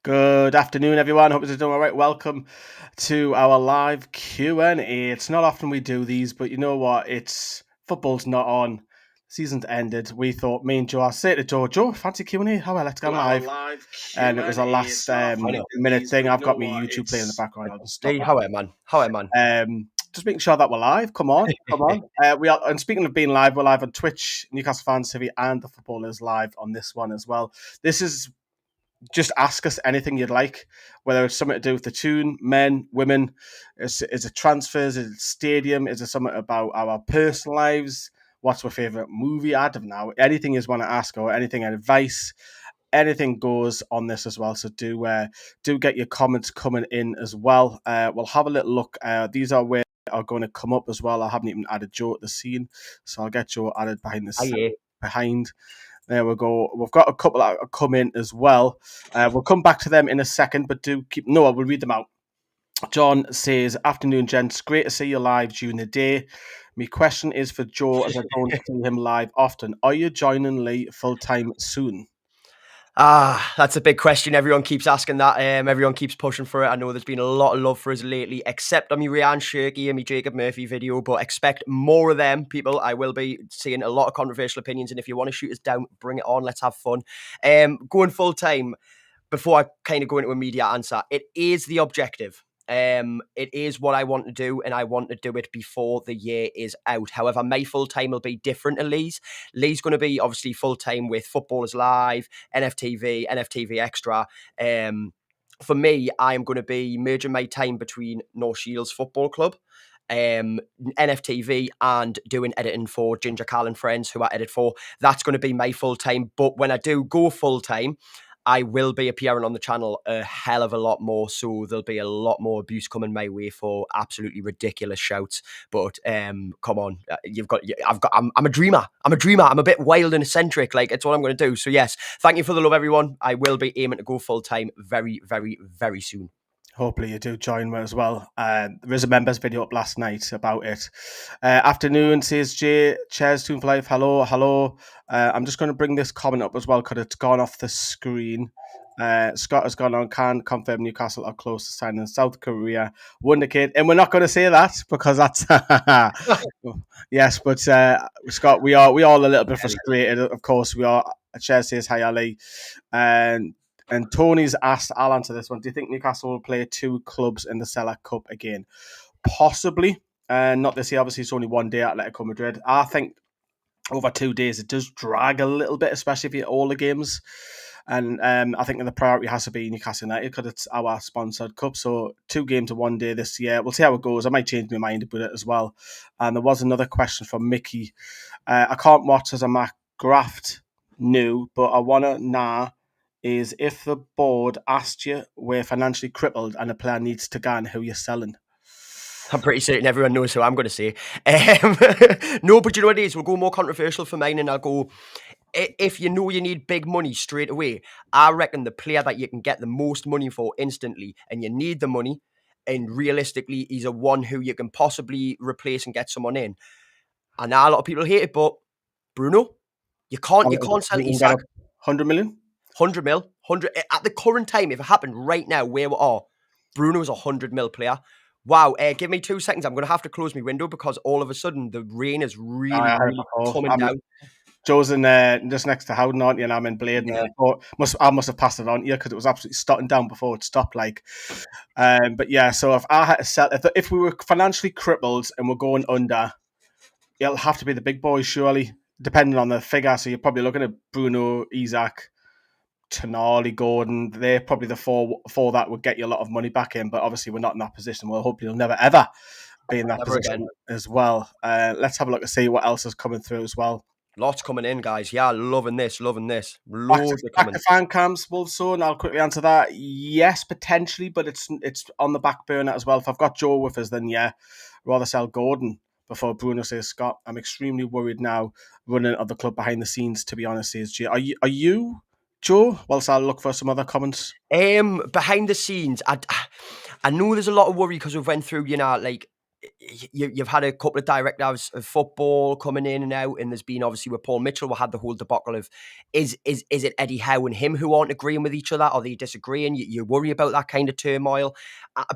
Good afternoon, everyone. Hope you're doing all right. Welcome to our live Q&A. It's not often we do these, but you know what? Football's not on. Season's ended. We thought, me and Joe, I say to Joe, fancy Q&A? How well, let's go live. And it was a last minute thing. I've got my YouTube playing in the background. I'll just stop. How am man? Just making sure that we're live. Come on. We are. And speaking of being live, we're live on Twitch, Newcastle Fans TV, and the Footballers live on this one as well. This is. Just ask us anything you'd like, whether it's something to do with the Toon, men, women, is it transfers, is it stadium, is it something about our personal lives, what's my favourite movie, I don't know, anything you want to ask or anything, advice, anything goes on this as well, so do get your comments coming in as well. We'll have a little look. These are where are going to come up as well. I haven't even added Joe at the scene, so I'll get Joe added behind the scene. Behind. There we go. We've got a couple that come in as well. We'll come back to them in a second, but we'll read them out. John says, afternoon, gents. Great to see you live during the day. My question is for Joe, as I don't see him live often. Are you joining Lee full-time soon? That's a big question. Everyone keeps asking that. Everyone keeps pushing for it. I know there's been a lot of love for us lately, except on my Ryan Shirky and my Jacob Murphy video, but expect more of them, people. I will be seeing a lot of controversial opinions, and if you want to shoot us down, bring it on. Let's have fun. Going full-time, before I kind of go into a media answer, it is the objective. It is what I want to do, and I want to do it before the year is out. However, my full time will be different to Lee's. Lee's going to be obviously full time with Footballers Live, NFTV, NFTV Extra. For me, I am going to be merging my time between North Shields Football Club, NFTV, and doing editing for Ginger Carl and Friends, who I edit for. That's going to be my full time. But when I do go full time, I will be appearing on the channel a hell of a lot more, so there'll be a lot more abuse coming my way for absolutely ridiculous shouts. But come on, I'm a dreamer. I'm a bit wild and eccentric. Like, it's what I'm going to do. So yes, thank you for the love, everyone. I will be aiming to go full time very, very, very soon. Hopefully you do join me as well. There is a members video up last night about it. Afternoon, says Jay. Cheers, Toon for Life. Hello. I'm just going to bring this comment up as well because it's gone off the screen. Scott has gone on, can confirm Newcastle are close to signing South Korea Wonder Kid. And we're not going to say that because that's... Yes, but Scott, we are all a little bit frustrated. Of course, we are. Cheers, says hi, Ali. And Tony's asked, I'll answer this one. Do you think Newcastle will play two clubs in the Select Cup again? Possibly. Not this year. Obviously, it's only one day at Atletico Madrid. I think over 2 days, it does drag a little bit, especially if you all the games. And I think the priority has to be Newcastle United because it's our sponsored cup. So 2 games in 1 day this year. We'll see how it goes. I might change my mind about it as well. And there was another question from Mickey. I can't watch as a McGrath new, but I want to know is if the board asked you we're financially crippled and a player needs to go, who you're selling. I'm pretty certain everyone knows who I'm going to say. No, but you know what it is? We'll go more controversial for mine, and I'll go, if you know you need big money straight away, I reckon the player that you can get the most money for instantly, and you need the money, and realistically, he's a one who you can possibly replace and get someone in. And now a lot of people hate it, but Bruno, you can't sell Isak. 100 million? 100 mil. At the current time, if it happened right now where we are, Bruno's a 100 mil player. Wow, give me 2 seconds. I'm going to have to close my window because all of a sudden the rain is really coming down. Joe's in just next to Howden, aren't you? And I'm in Blade. Yeah. I must have passed it on to you because it was absolutely starting down before it stopped. But yeah, so if I had to sell, if we were financially crippled and we're going under, it'll have to be the big boys, surely, depending on the figure. So you're probably looking at Bruno, Isak, Tonali, Gordon. They're probably the four that would get you a lot of money back in. But obviously, we're not in that position. Well, hopefully, you'll never ever be in that position as well. Let's have a look and see what else is coming through as well. Lots coming in, guys. Yeah, loving this. Loads back to fan camps, Wolfson. I'll quickly answer that. Yes, potentially, but it's on the back burner as well. If I've got Joe with us, then yeah, rather sell Gordon before Bruno, says Scott. I'm extremely worried now running of the club behind the scenes, to be honest, says G. Are you Joe? Whilst I'll look for some other comments. Behind the scenes, I know there's a lot of worry because we've went through, you've had a couple of directors of football coming in and out, and there's been obviously with Paul Mitchell, we had the whole debacle of is it Eddie Howe and him who aren't agreeing with each other? Are they disagreeing? You worry about that kind of turmoil.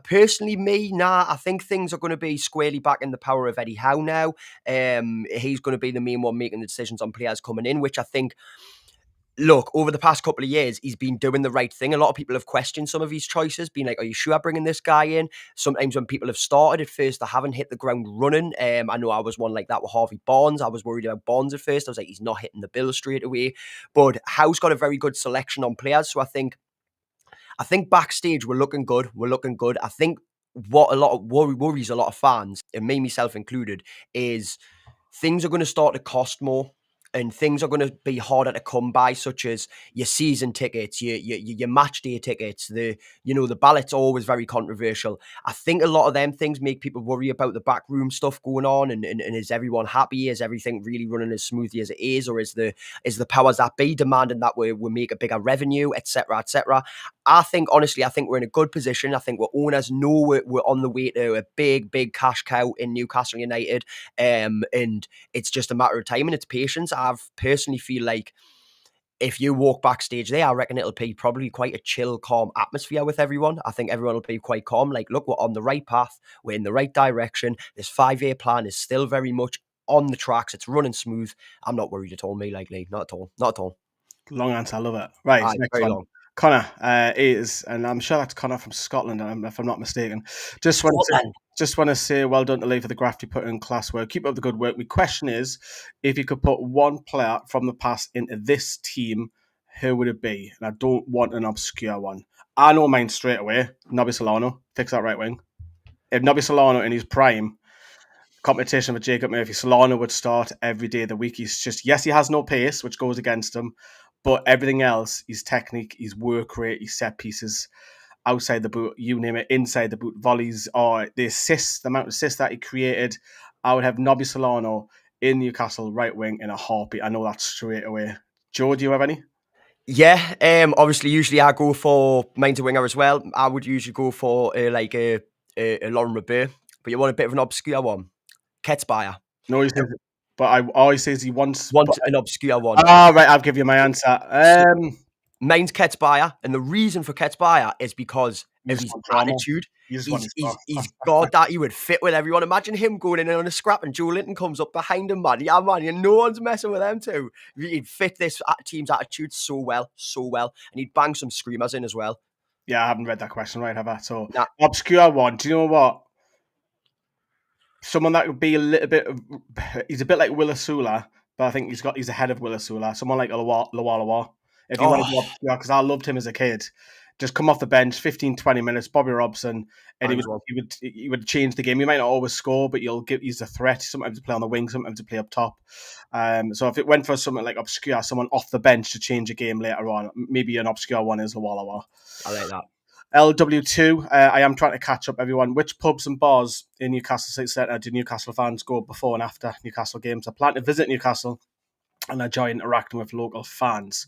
Personally, I think things are going to be squarely back in the power of Eddie Howe now. He's going to be the main one making the decisions on players coming in, which I think. Look, over the past couple of years, he's been doing the right thing. A lot of people have questioned some of his choices, being like, are you sure bringing this guy in? Sometimes when people have started at first, they haven't hit the ground running. I know I was one like that with Harvey Barnes. I was worried about Barnes at first. I was like, he's not hitting the bill straight away. But Howe's got a very good selection on players. So I think backstage, we're looking good. I think what a lot of worries a lot of fans, and me, myself included, is things are going to start to cost more. And things are going to be harder to come by, such as your season tickets, your match day tickets. The ballot's always very controversial. I think a lot of them things make people worry about the backroom stuff going on, and is everyone happy? Is everything really running as smoothly as it is, or is the powers that be demanding that we make a bigger revenue, etc., etc. Honestly, I think we're in a good position. I think we're owners know we're on the way to a big cash cow in Newcastle United, and it's just a matter of time and it's patience. I personally feel like if you walk backstage there, I reckon it'll be probably quite a chill, calm atmosphere with everyone. I think everyone will be quite calm. Like, look, we're on the right path. We're in the right direction. This 5-year plan is still very much on the tracks. It's running smooth. I'm not worried at all, me, like Lee. Not at all. Not at all. Long answer. I love it. Right, next very one. long. Connor is, and I'm sure that's Connor from Scotland, if I'm not mistaken. Just want to say well done to Lee for the graft you put in class work. Keep up the good work. My question is, if you could put one player from the past into this team, who would it be? And I don't want an obscure one. I know mine straight away. Nobby Solano, fix that right wing. If Nobby Solano in his prime, competition with Jacob Murphy, Solano would start every day of the week. He's just, yes, he has no pace, which goes against him, but everything else, his technique, his work rate, his set pieces, outside the boot, you name it, inside the boot, volleys, or the assists, the amount of assists that he created, I would have Nobby Solano in Newcastle right wing in a heartbeat. I know that straight away. Joe, do you have any? Yeah, obviously, usually I go for mine's a winger as well. I would usually go for a Lauren Robert, but you want a bit of an obscure one. Ketzbayer. No, he says, but I always says he wants an obscure one. Right, I'll give you my answer. Mine's Ketzbayer, and the reason for Ketzbayer is because of his attitude. He's got that he would fit with everyone. Imagine him going in on a scrap and Joe Linton comes up behind him, man. Yeah, man, and no one's messing with them too. He'd fit this team's attitude so well, and he'd bang some screamers in as well. Yeah, I haven't read that question right, have I? So, obscure one. Do you know what? Someone that would be a little bit. He's a bit like Will Asula, but I think he's ahead of Will Asula. Someone like Lawa. If you want to go obscure, because I loved him as a kid. Just come off the bench, 15, 20 minutes, Bobby Robson, and he would change the game. He might not always score, but he's a threat. Sometimes to play on the wing, sometimes to play up top. So if it went for something like obscure, someone off the bench to change a game later on, maybe an obscure one is Lawa. I like that. LW2, I am trying to catch up, everyone. Which pubs and bars in Newcastle City Centre do Newcastle fans go before and after Newcastle games? I plan to visit Newcastle and I enjoy interacting with local fans.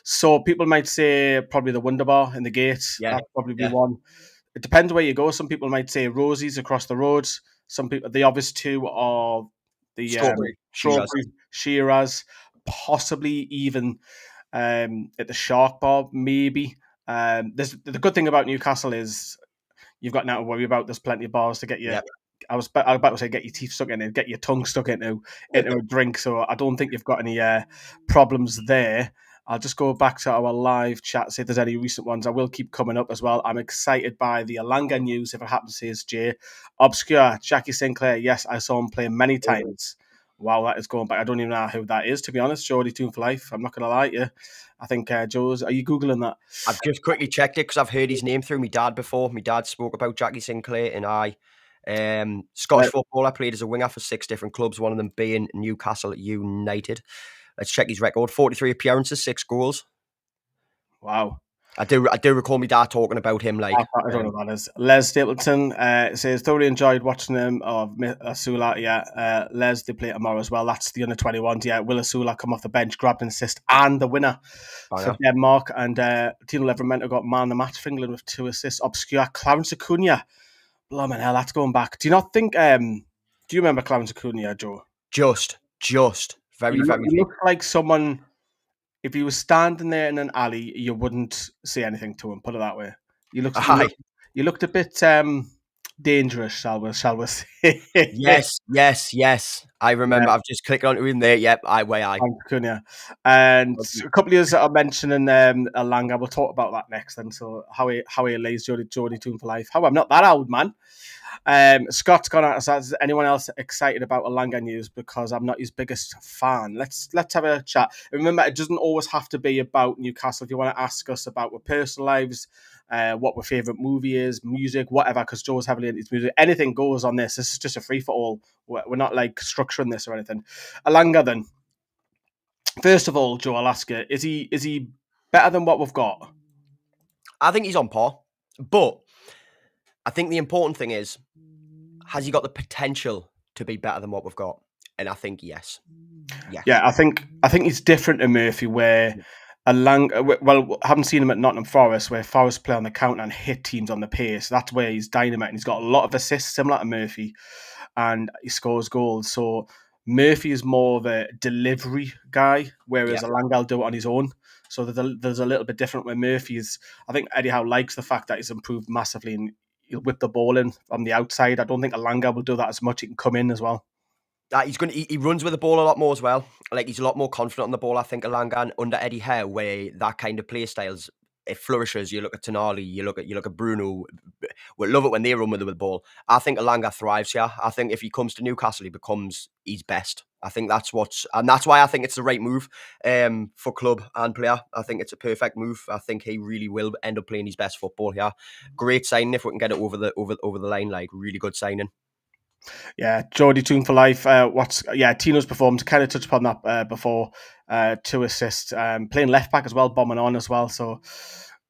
So people might say probably the Wonder Bar in the gate. Yeah, that'd probably be one. It depends where you go. Some people might say Rosie's across the road. Some people, the obvious two are the Strawberry, Shiraz, possibly even at the Shark Bar, maybe. The good thing about Newcastle is you've got now to worry about. There's plenty of bars to get you. Yep. I was about to say get your teeth stuck in it, get your tongue stuck into a drink. So I don't think you've got any problems there. I'll just go back to our live chat, see if there's any recent ones. I will keep coming up as well. I'm excited by the Alanga news, if it happens, says Jay. Obscure, Jackie Sinclair. Yes, I saw him play many times. Wow, that is going back. I don't even know who that is, to be honest. Geordie Toon for life. I'm not going to lie to you. I think Joe's. Are you Googling that? I've just quickly checked it because I've heard his name through my dad before. My dad spoke about Jackie Sinclair, and Scottish footballer, played as a winger for 6 different clubs, one of them being Newcastle United. Let's check his record. 43 appearances, 6 goals. Wow. I do recall my dad talking about him. Like, I don't know what that is. Les Stapleton says, thoroughly enjoyed watching them of Asula. Yeah, Les, they play tomorrow as well. That's the under-21s. Yeah, Will Asula come off the bench, grabbed an assist, and the winner for Denmark. And Tino Livramento got man of the match for England with 2 assists. Obscure, Clarence Acuna. Blimey hell, that's going back. Do you not think? Do you remember Clarence Acuna, Joe? Just very, very You vague. look like someone. If he was standing there in an alley, you wouldn't say anything to him. Put it that way. Aye. You looked a bit dangerous, shall we say? Yes. I Yeah, remember. I've just clicked onto him there. Yep. I. Acuna. And a couple of years that I'm mentioning Alanga. We'll talk about that next. Then, so how he lays Jody Toon for life. How I'm not that old, man. Scott's gone out. Is anyone else excited about Alanga news? Because I'm not his biggest fan. Let's have a chat. Remember, it doesn't always have to be about Newcastle. If you want to ask us about our personal lives, what our favourite movie is, music, whatever, because Joe's heavily into his music, anything goes on this. This is just a free for all. We're not like structuring this or anything. Alanga, then. First of all, Joe, I'll ask you: is he better than what we've got? I think he's on par, but I think the important thing is, has he got the potential to be better than what we've got? And I think yes. Yeah, I think he's different to Murphy, where well, I haven't seen him at Nottingham Forest, where Forest play on the counter and hit teams on the pace. That's where he's dynamite, and he's got a lot of assists similar to Murphy, and he scores goals. So Murphy is more of a delivery guy, whereas Yeah. Alanga will do it on his own. So there's a little bit different where Murphy's. I think Eddie Howe likes the fact that he's improved massively and he'll whip the ball in from the outside. I don't think Alanga will do that as much. He can come in as well. He runs with the ball a lot more as well. Like he's a lot more confident on the ball. I think Alangan under Eddie Howe, where that kind of play styles it flourishes. You look at Tonali, you look at Bruno. We love it when they run with the ball. I think Alanga thrives here. I think if he comes to Newcastle, he becomes his best. I think that's why I think it's the right move for club and player. I think it's a perfect move. I think he really will end up playing his best football here. Great signing if we can get it over the line. Like really good signing. Yeah, Jody Toon for life. Tino's performed. Kind of touched upon that before. 2 assists. Playing left back as well, bombing on as well. So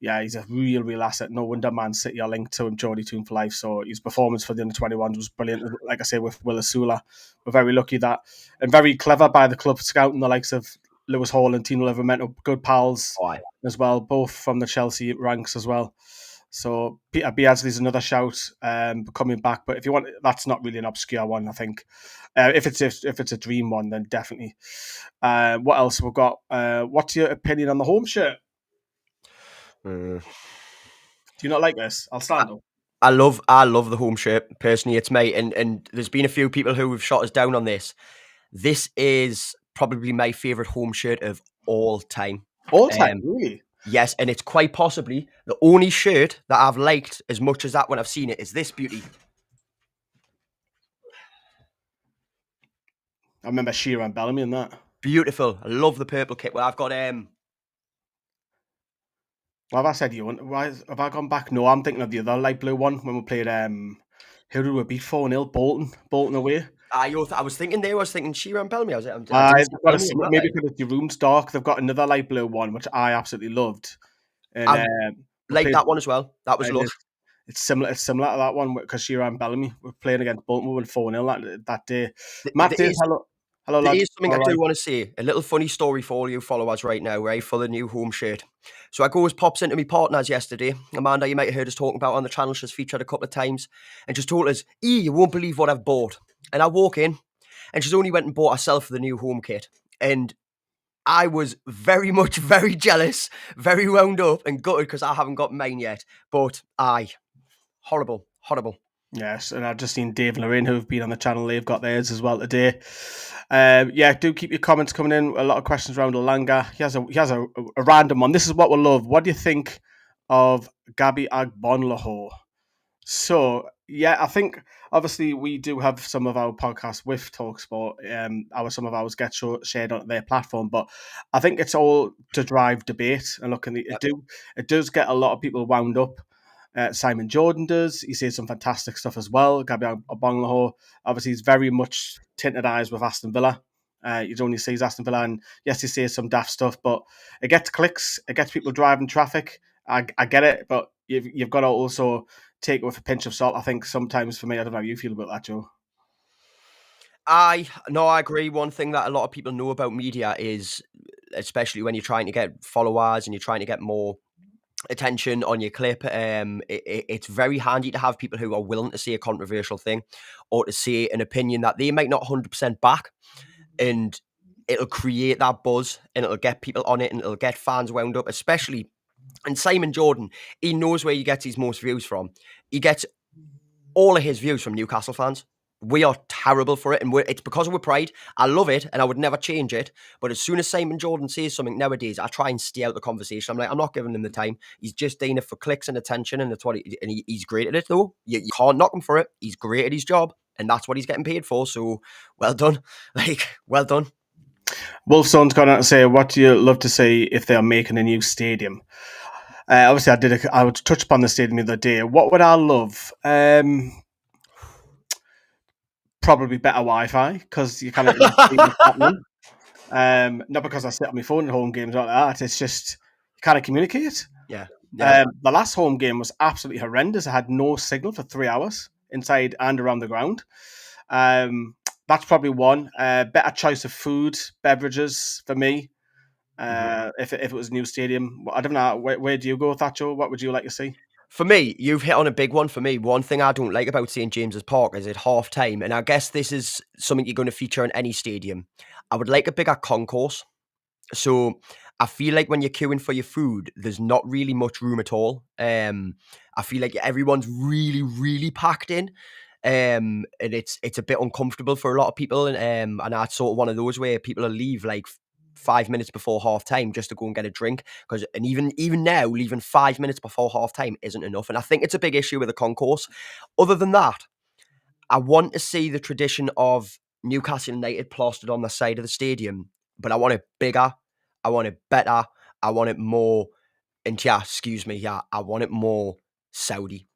yeah, he's a real asset. No wonder Man City are linked to him, Jody Toon for life. So his performance for the under-21s was brilliant. Like I say, with Will Asula, we're very lucky that, and very clever by the club scouting the likes of Lewis Hall and Tino Livramento, good pals as well, both from the Chelsea ranks as well. So Peter Beardsley's another shout coming back, but if you want, that's not really an obscure one. I think if it's a dream one, then definitely. What else we've got? What's your opinion on the home shirt? Do you not like this? I'll stand up. I love the home shirt. Personally, it's me. And there's been a few people who have shot us down on this. This is probably my favourite home shirt of all time. All time, really? Yes, and it's quite possibly the only shirt that I've liked as much as that when I've seen it is this beauty. I remember Shearer and Bellamy in that. Beautiful. I love the purple kit. Well, I've got What have I said you? Why have I gone back? No, I'm thinking of the other light blue one when we played. Who did we beat 4-0? Bolton away. I was thinking Shearer and Bellamy. I didn't see Maybe because your room's dark. They've got another light blue one which I absolutely loved. And I like that one as well. That was lush. It's similar to that one because Shearer and Bellamy were playing against Bolton. We won 4-0 that day. Hello, there lads. is something I do want to say. A little funny story for all you followers right now, right? For the new home shirt. So I pops into my partners yesterday. Amanda, you might have heard us talking about on the channel. She's featured a couple of times and just told us, you won't believe what I've bought. And I walk in and she's only went and bought herself the new home kit. And I was very jealous, very wound up and gutted because I haven't got mine yet. But horrible. Yes, and I've just seen Dave and Lorraine who've been on the channel. They've got theirs as well today. Do keep your comments coming in. A lot of questions around Alanga. He has a random one. This is what we love. What do you think of Gabby Agbonlahor? So yeah, I think obviously we do have some of our podcasts with TalkSport. Some of ours get shared on their platform, but I think it's all to drive debate and it does get a lot of people wound up. Simon Jordan does. He says some fantastic stuff as well. Gabriel Agbonlahor, obviously, he's very much tinted eyes with Aston Villa. He only sees Aston Villa, and yes, he says some daft stuff, but it gets clicks. It gets people driving traffic. I get it, but you've got to also take it with a pinch of salt. I think sometimes for me, I don't know how you feel about that, Joe. I agree. One thing that a lot of people know about media is, especially when you're trying to get followers and you're trying to get more attention on your clip. It's very handy to have people who are willing to say a controversial thing or to say an opinion that they might not 100% back, and it'll create that buzz and it'll get people on it and it'll get fans wound up, especially. And Simon Jordan, he knows where he gets his most views from. He gets all of his views from Newcastle fans. We are terrible for it, and it's because of our pride. I love it, and I would never change it. But as soon as Simon Jordan says something nowadays, I try and stay out the conversation. I'm like, I'm not giving him the time. He's just doing it for clicks and attention, and that's what he's great at it, though. You can't knock him for it. He's great at his job, and that's what he's getting paid for. So, well done. Well done. Wolfson's gone out to say, what do you love to see if they're making a new stadium? Obviously, I would touch upon the stadium the other day. What would I love? Probably better Wi-Fi, because you kind of see what's happening. Not because I sit on my phone at home games like that. It's just you kind of communicate. Yeah. The last home game was absolutely horrendous. I had no signal for 3 hours inside and around the ground. That's probably one. Better choice of food, beverages for me. If it was a new stadium, I don't know. Where do you go with that, Joe? What would you like to see? For me, you've hit on a big one for me. One thing I don't like about St James's Park is at half time, and I guess this is something you're going to feature in any stadium. I would like a bigger concourse. So I feel like when you're queuing for your food, there's not really much room at all. I feel like everyone's really, really packed in. And it's a bit uncomfortable for a lot of people. And that's sort of one of those where people will leave like 5 minutes before half time just to go and get a drink. And even now, leaving 5 minutes before half time isn't enough. And I think it's a big issue with the concourse. Other than that, I want to see the tradition of Newcastle United plastered on the side of the stadium, but I want it bigger. I want it better. I want it more. And I want it more Saudi,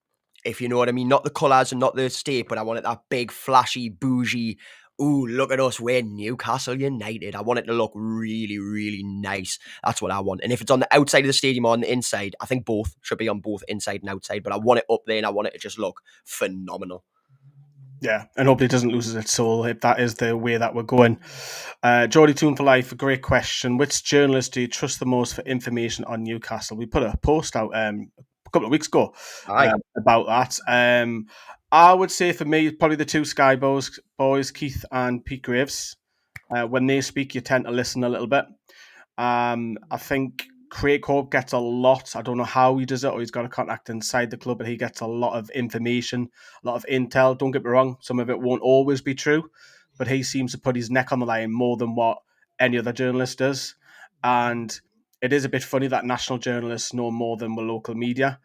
if you know what I mean. Not the colours and not the state, but I want it that big, flashy, bougie. Ooh, look at us, we're Newcastle United. I want it to look really, really nice. That's what I want. And if it's on the outside of the stadium or on the inside, I think both should be on both inside and outside. But I want it up there and I want it to just look phenomenal. Yeah, and hopefully it doesn't lose its soul if that is the way that we're going. Geordie Toon for Life, a great question. Which journalist do you trust the most for information on Newcastle? We put a post out a couple of weeks ago about that. I would say for me, probably the two Sky boys, Keith and Pete Graves. When they speak, you tend to listen a little bit. I think Craig Hope gets a lot. I don't know how he does it, or he's got a contact inside the club, but he gets a lot of information, a lot of intel. Don't get me wrong, some of it won't always be true, but he seems to put his neck on the line more than what any other journalist does. And it is a bit funny that national journalists know more than the local media,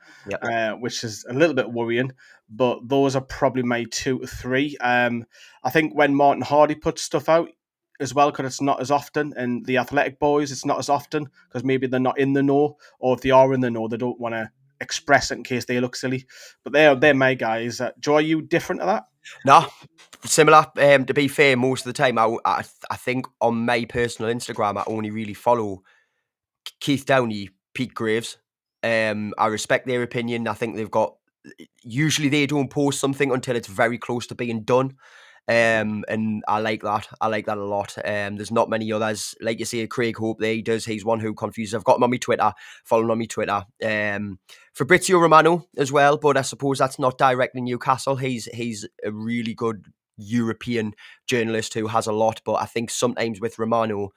which is a little bit worrying. But those are probably my 2 to 3. I think when Martin Hardy puts stuff out, as well, because it's not as often, and the Athletic boys, it's not as often because maybe they're not in the know, or if they are in the know, they don't want to express it in case they look silly. But they're my guys. Joe, are you different to that? No, similar. To be fair, most of the time, I think on my personal Instagram, I only really follow Keith Downey, Pete Graves. I respect their opinion. I think usually they don't post something until it's very close to being done. And I like that. I like that a lot. There's not many others. Like you say, Craig Hope there, he's one who confuses. I've got him on my Twitter, following on my Twitter. Fabrizio Romano as well, but I suppose that's not directly Newcastle. He's a really good European journalist who has a lot, but I think sometimes with Romano,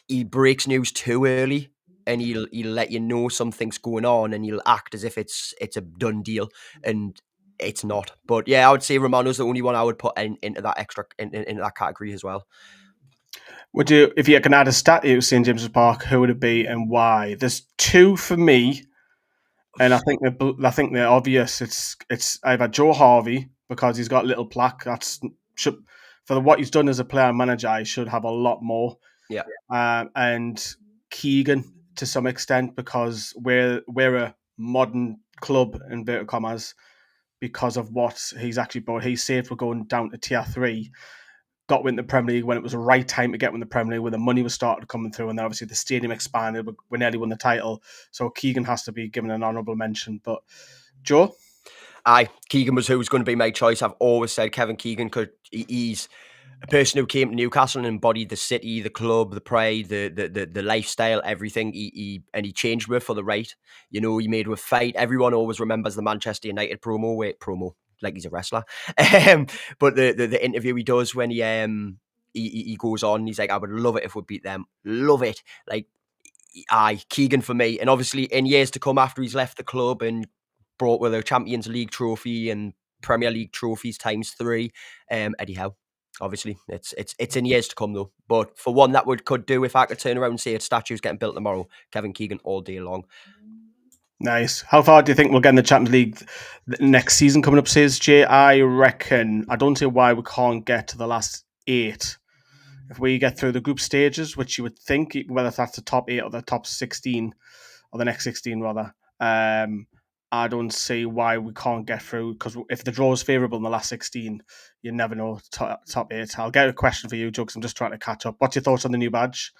he breaks news too early. And he'll let you know something's going on, and he'll act as if it's a done deal, and it's not. But yeah, I would say Romano's the only one I would put into that into that category as well. Would you, if you can add a stat to St James's Park, who would it be and why? There's 2 for me, and I think they're obvious. It's either Joe Harvey, because he's got a little plaque. For what he's done as a player and manager, he should have a lot more. Yeah, and Keegan, to some extent, because we're a modern club, inverted commas, because of what he's actually brought. He saved for going down to tier 3, got win the Premier League when it was the right time to get win the Premier League, when the money was started coming through, and then obviously the stadium expanded. We nearly won the title, so Keegan has to be given an honourable mention. But Joe? Keegan was who was going to be my choice. I've always said Kevin Keegan, because he's A person who came to Newcastle and embodied the city, the club, the pride, the lifestyle, everything. He changed with for the right. You know, he made with fight. Everyone always remembers the Manchester United promo, like he's a wrestler. But the interview he does when he goes on, he's like, I would love it if we beat them. Love it. Like, aye, Keegan for me. And obviously in years to come after he's left the club and brought with a Champions League trophy and Premier League trophies ×3, Eddie Howe. Obviously, it's in years to come though. But for one, that could do if I could turn around and say a statue's getting built tomorrow. Kevin Keegan all day long. Nice. How far do you think we'll get in the Champions League next season coming up, says Jay? I reckon, I don't see why we can't get to the last 8. If we get through the group stages, which you would think, whether that's the top 8 or the top 16, or the next 16 rather, I don't see why we can't get through, because if the draw is favourable in the last 16, you never know top 8. I'll get a question for you, Jugs. I'm just trying to catch up. What's your thoughts on the new badge?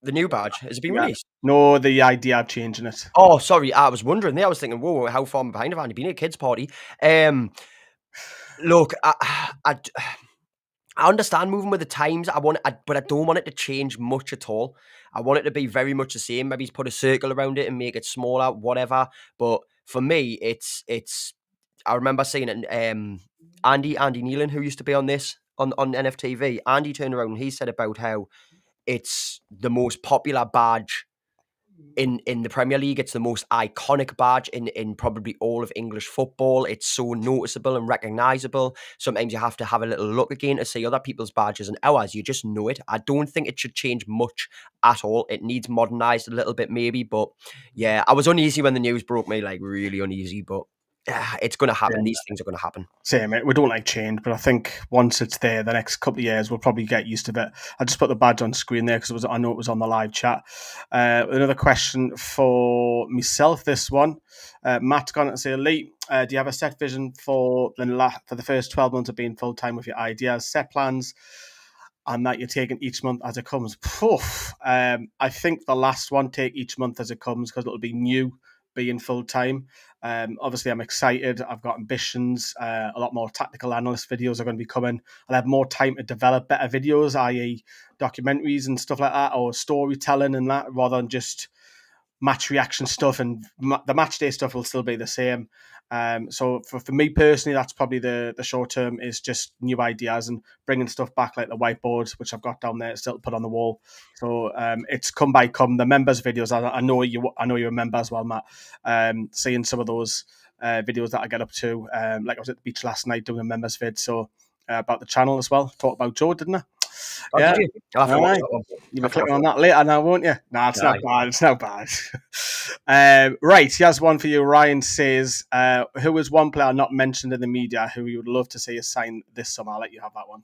The new badge, has it been released? No, the idea of changing it. Oh, sorry, I was wondering there. I was thinking, whoa, how far behind have I been at a kids' party? Look, I understand moving with the times. But I don't want it to change much at all. I want it to be very much the same. Maybe put a circle around it and make it smaller, whatever. But for me, it's. I remember seeing it. Andy Nealon, who used to be on NFTV, Andy turned around and he said about how it's the most popular badge in the Premier League. It's the most iconic badge in probably all of English football. It's so noticeable and recognisable. Sometimes you have to have a little look again to see other people's badges and ours. You just know it. I don't think it should change much at all. It needs modernised a little bit maybe. But yeah, I was uneasy when the news broke me, like really uneasy. But it's going to happen. Yeah. These things are going to happen. Same, we don't like change, but I think once it's there, the next couple of years, we'll probably get used to it. I just put the badge on screen there because I know it was on the live chat. Another question for myself, this one. Matt's gone to say, Lee, do you have a set vision for the first 12 months of being full-time with your ideas, set plans, and that you're taking each month as it comes? I think the last one, take each month as it comes, because it'll be new being full-time. Obviously, I'm excited. I've got ambitions. A lot more tactical analyst videos are going to be coming. I'll have more time to develop better videos, i.e. documentaries and stuff like that, or storytelling and that, rather than just match reaction stuff. And the match day stuff will still be the same. So for me personally, that's probably the short term, is just new ideas and bringing stuff back, like the whiteboard, which I've got down there still to put on the wall. So it's come by come. The members videos, I know you're a member as well, Matt. Seeing some of those videos that I get up to, like I was at the beach last night doing a members vid, so about the channel as well. Talked about Joe, didn't I? Oh, yeah, did you? You'll be clicking on that later now, won't you? Nah, it's not bad. It's not bad. Right, he has one for you. Ryan says, who is one player not mentioned in the media who you would love to see a sign this summer? I'll let you have that one.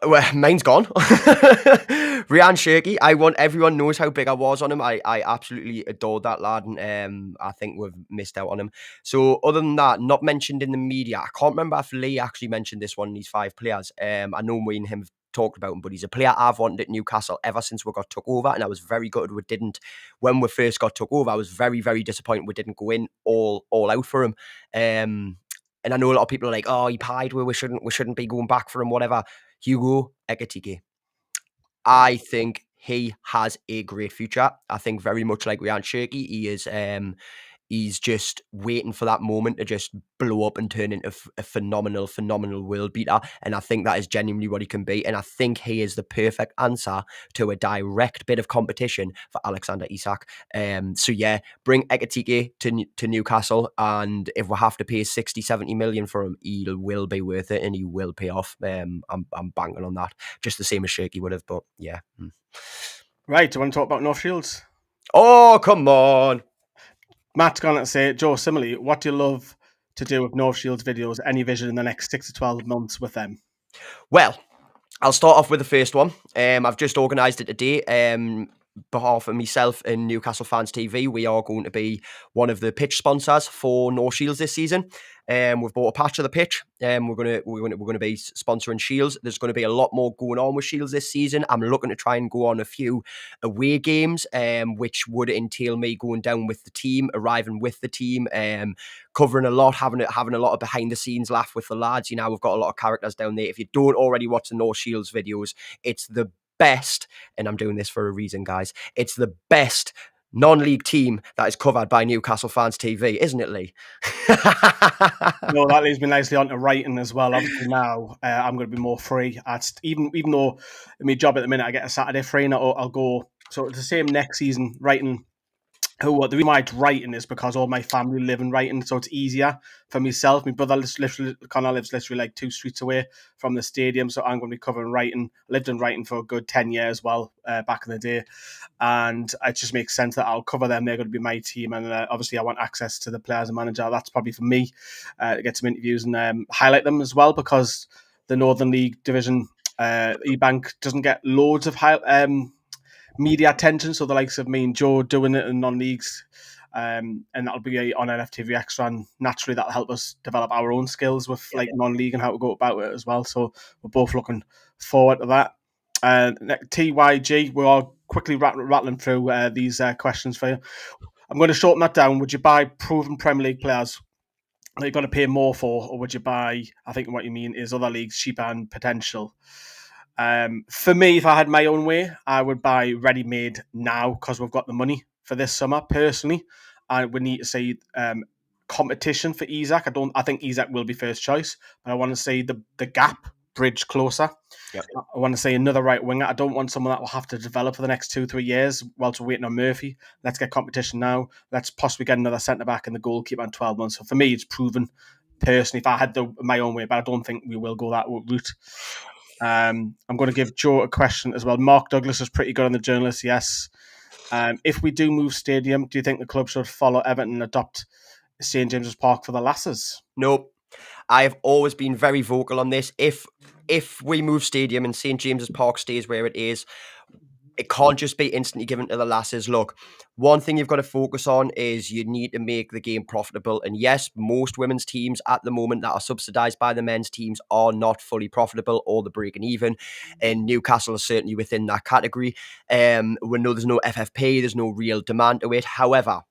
Well, mine's gone. Ryan Shirky. Everyone knows how big I was on him. I absolutely adored that lad, and I think we've missed out on him. So other than that, not mentioned in the media. I can't remember if Lee actually mentioned this one, these 5 players. I know me and him have talked about him, but he's a player I've wanted at Newcastle ever since we got took over, and I was very gutted we didn't. When we first got took over, I was very, very disappointed we didn't go in all out for him. And I know a lot of people are like, "Oh, he pied. We shouldn't be going back for him." Whatever. Hugo Ekitike. I think he has a great future. I think very much like Ryan Shirky, he is. He's just waiting for that moment to just blow up and turn into a phenomenal world beater. And I think that is genuinely what he can be. And I think he is the perfect answer to a direct bit of competition for Alexander Isak. So yeah, bring Ekitike to Newcastle. And if we have to pay 60, 70 million for him, he will be worth it and he will pay off. I'm banking on that. Just the same as Shirky would have, but yeah. Right, do you want to talk about North Shields? Oh, come on. Matt's going to say, Joe, similarly, what do you love to do with North Shields videos? Any vision in the next 6 to 12 months with them? Well, I'll start off with the first one. I've just organised it today. behalf of myself and Newcastle Fans TV, we are going to be one of the pitch sponsors for No Shields this season. We've bought a patch of the pitch. We're gonna be sponsoring Shields. There's going to be a lot more going on with Shields this season. I'm looking to try and go on a few away games, which would entail me going down with the team, arriving with the team, covering a lot, having a lot of behind the scenes laugh with the lads. You know, we've got a lot of characters down there. If you don't already watch the No Shields videos, it's the best, and I'm doing this for a reason, guys. It's the best non-league team that is covered by Newcastle Fans TV, isn't it, Lee? No, that leads me nicely on to writing as well. Obviously now I'm going to be more free. Even though in my job at the minute I get a Saturday free, and I'll go. So it's the same next season writing. The reason why it's writing is because all my family live in writing, so it's easier for myself. My brother Connor lives literally like 2 streets away from the stadium, so I'm going to be covering writing. I lived in writing for a good 10 years, back in the day, and it just makes sense that I'll cover them. They're going to be my team, and obviously I want access to the players and manager. That's probably for me to get some interviews and highlight them as well, because the Northern League division, eBank doesn't get loads of media attention, so the likes of me and Joe doing it in non-leagues, and that'll be on NFTV Extra, and naturally that'll help us develop our own skills with non-league and how to go about it as well. So we're both looking forward to that. TYG, we're all quickly rattling through these questions for you. I'm going to shorten that down. Would you buy proven Premier League players that you're going to pay more for, or would you buy, I think what you mean is other leagues, cheaper and potential? For me, if I had my own way, I would buy ready-made now, because we've got the money for this summer. Personally, I would need to see competition for Isak. I think Isak will be first choice, but I want to see the gap bridge closer. Yep. I want to see another right winger. I don't want someone that will have to develop for the next 2-3 years whilst we're waiting on Murphy. Let's get competition now. Let's possibly get another centre back and the goalkeeper in 12 months. So for me, it's proven. Personally, if I had my own way, but I don't think we will go that route. I'm going to give Joe a question as well. Mark Douglas is pretty good on the journalist, yes. If we do move stadium, do you think the club should follow Everton and adopt St James's Park for the lasses? Nope. I have always been very vocal on this. If we move stadium and St James's Park stays where it is, it can't just be instantly given to the lasses. Look, one thing you've got to focus on is you need to make the game profitable. And yes, most women's teams at the moment that are subsidised by the men's teams are not fully profitable, or they're breaking even. And Newcastle is certainly within that category. We know there's no FFP, there's no real demand to it. However,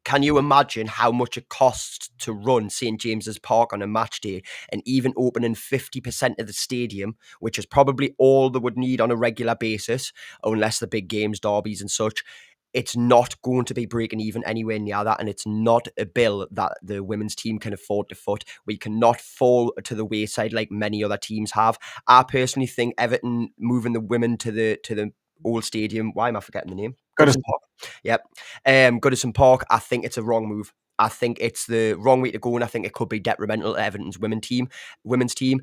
can you imagine how much it costs to run St James's Park on a match day, and even opening 50% of the stadium, which is probably all they would need on a regular basis, unless the big games, derbies and such? It's not going to be breaking even anywhere near that, and it's not a bill that the women's team can afford to foot. We cannot fall to the wayside like many other teams have. I personally think Everton moving the women to the old stadium. Why am I forgetting the name? Goodison Park. Yep. Goodison Park. I think it's a wrong move. I think it's the wrong way to go, and I think it could be detrimental to Everton's women's team.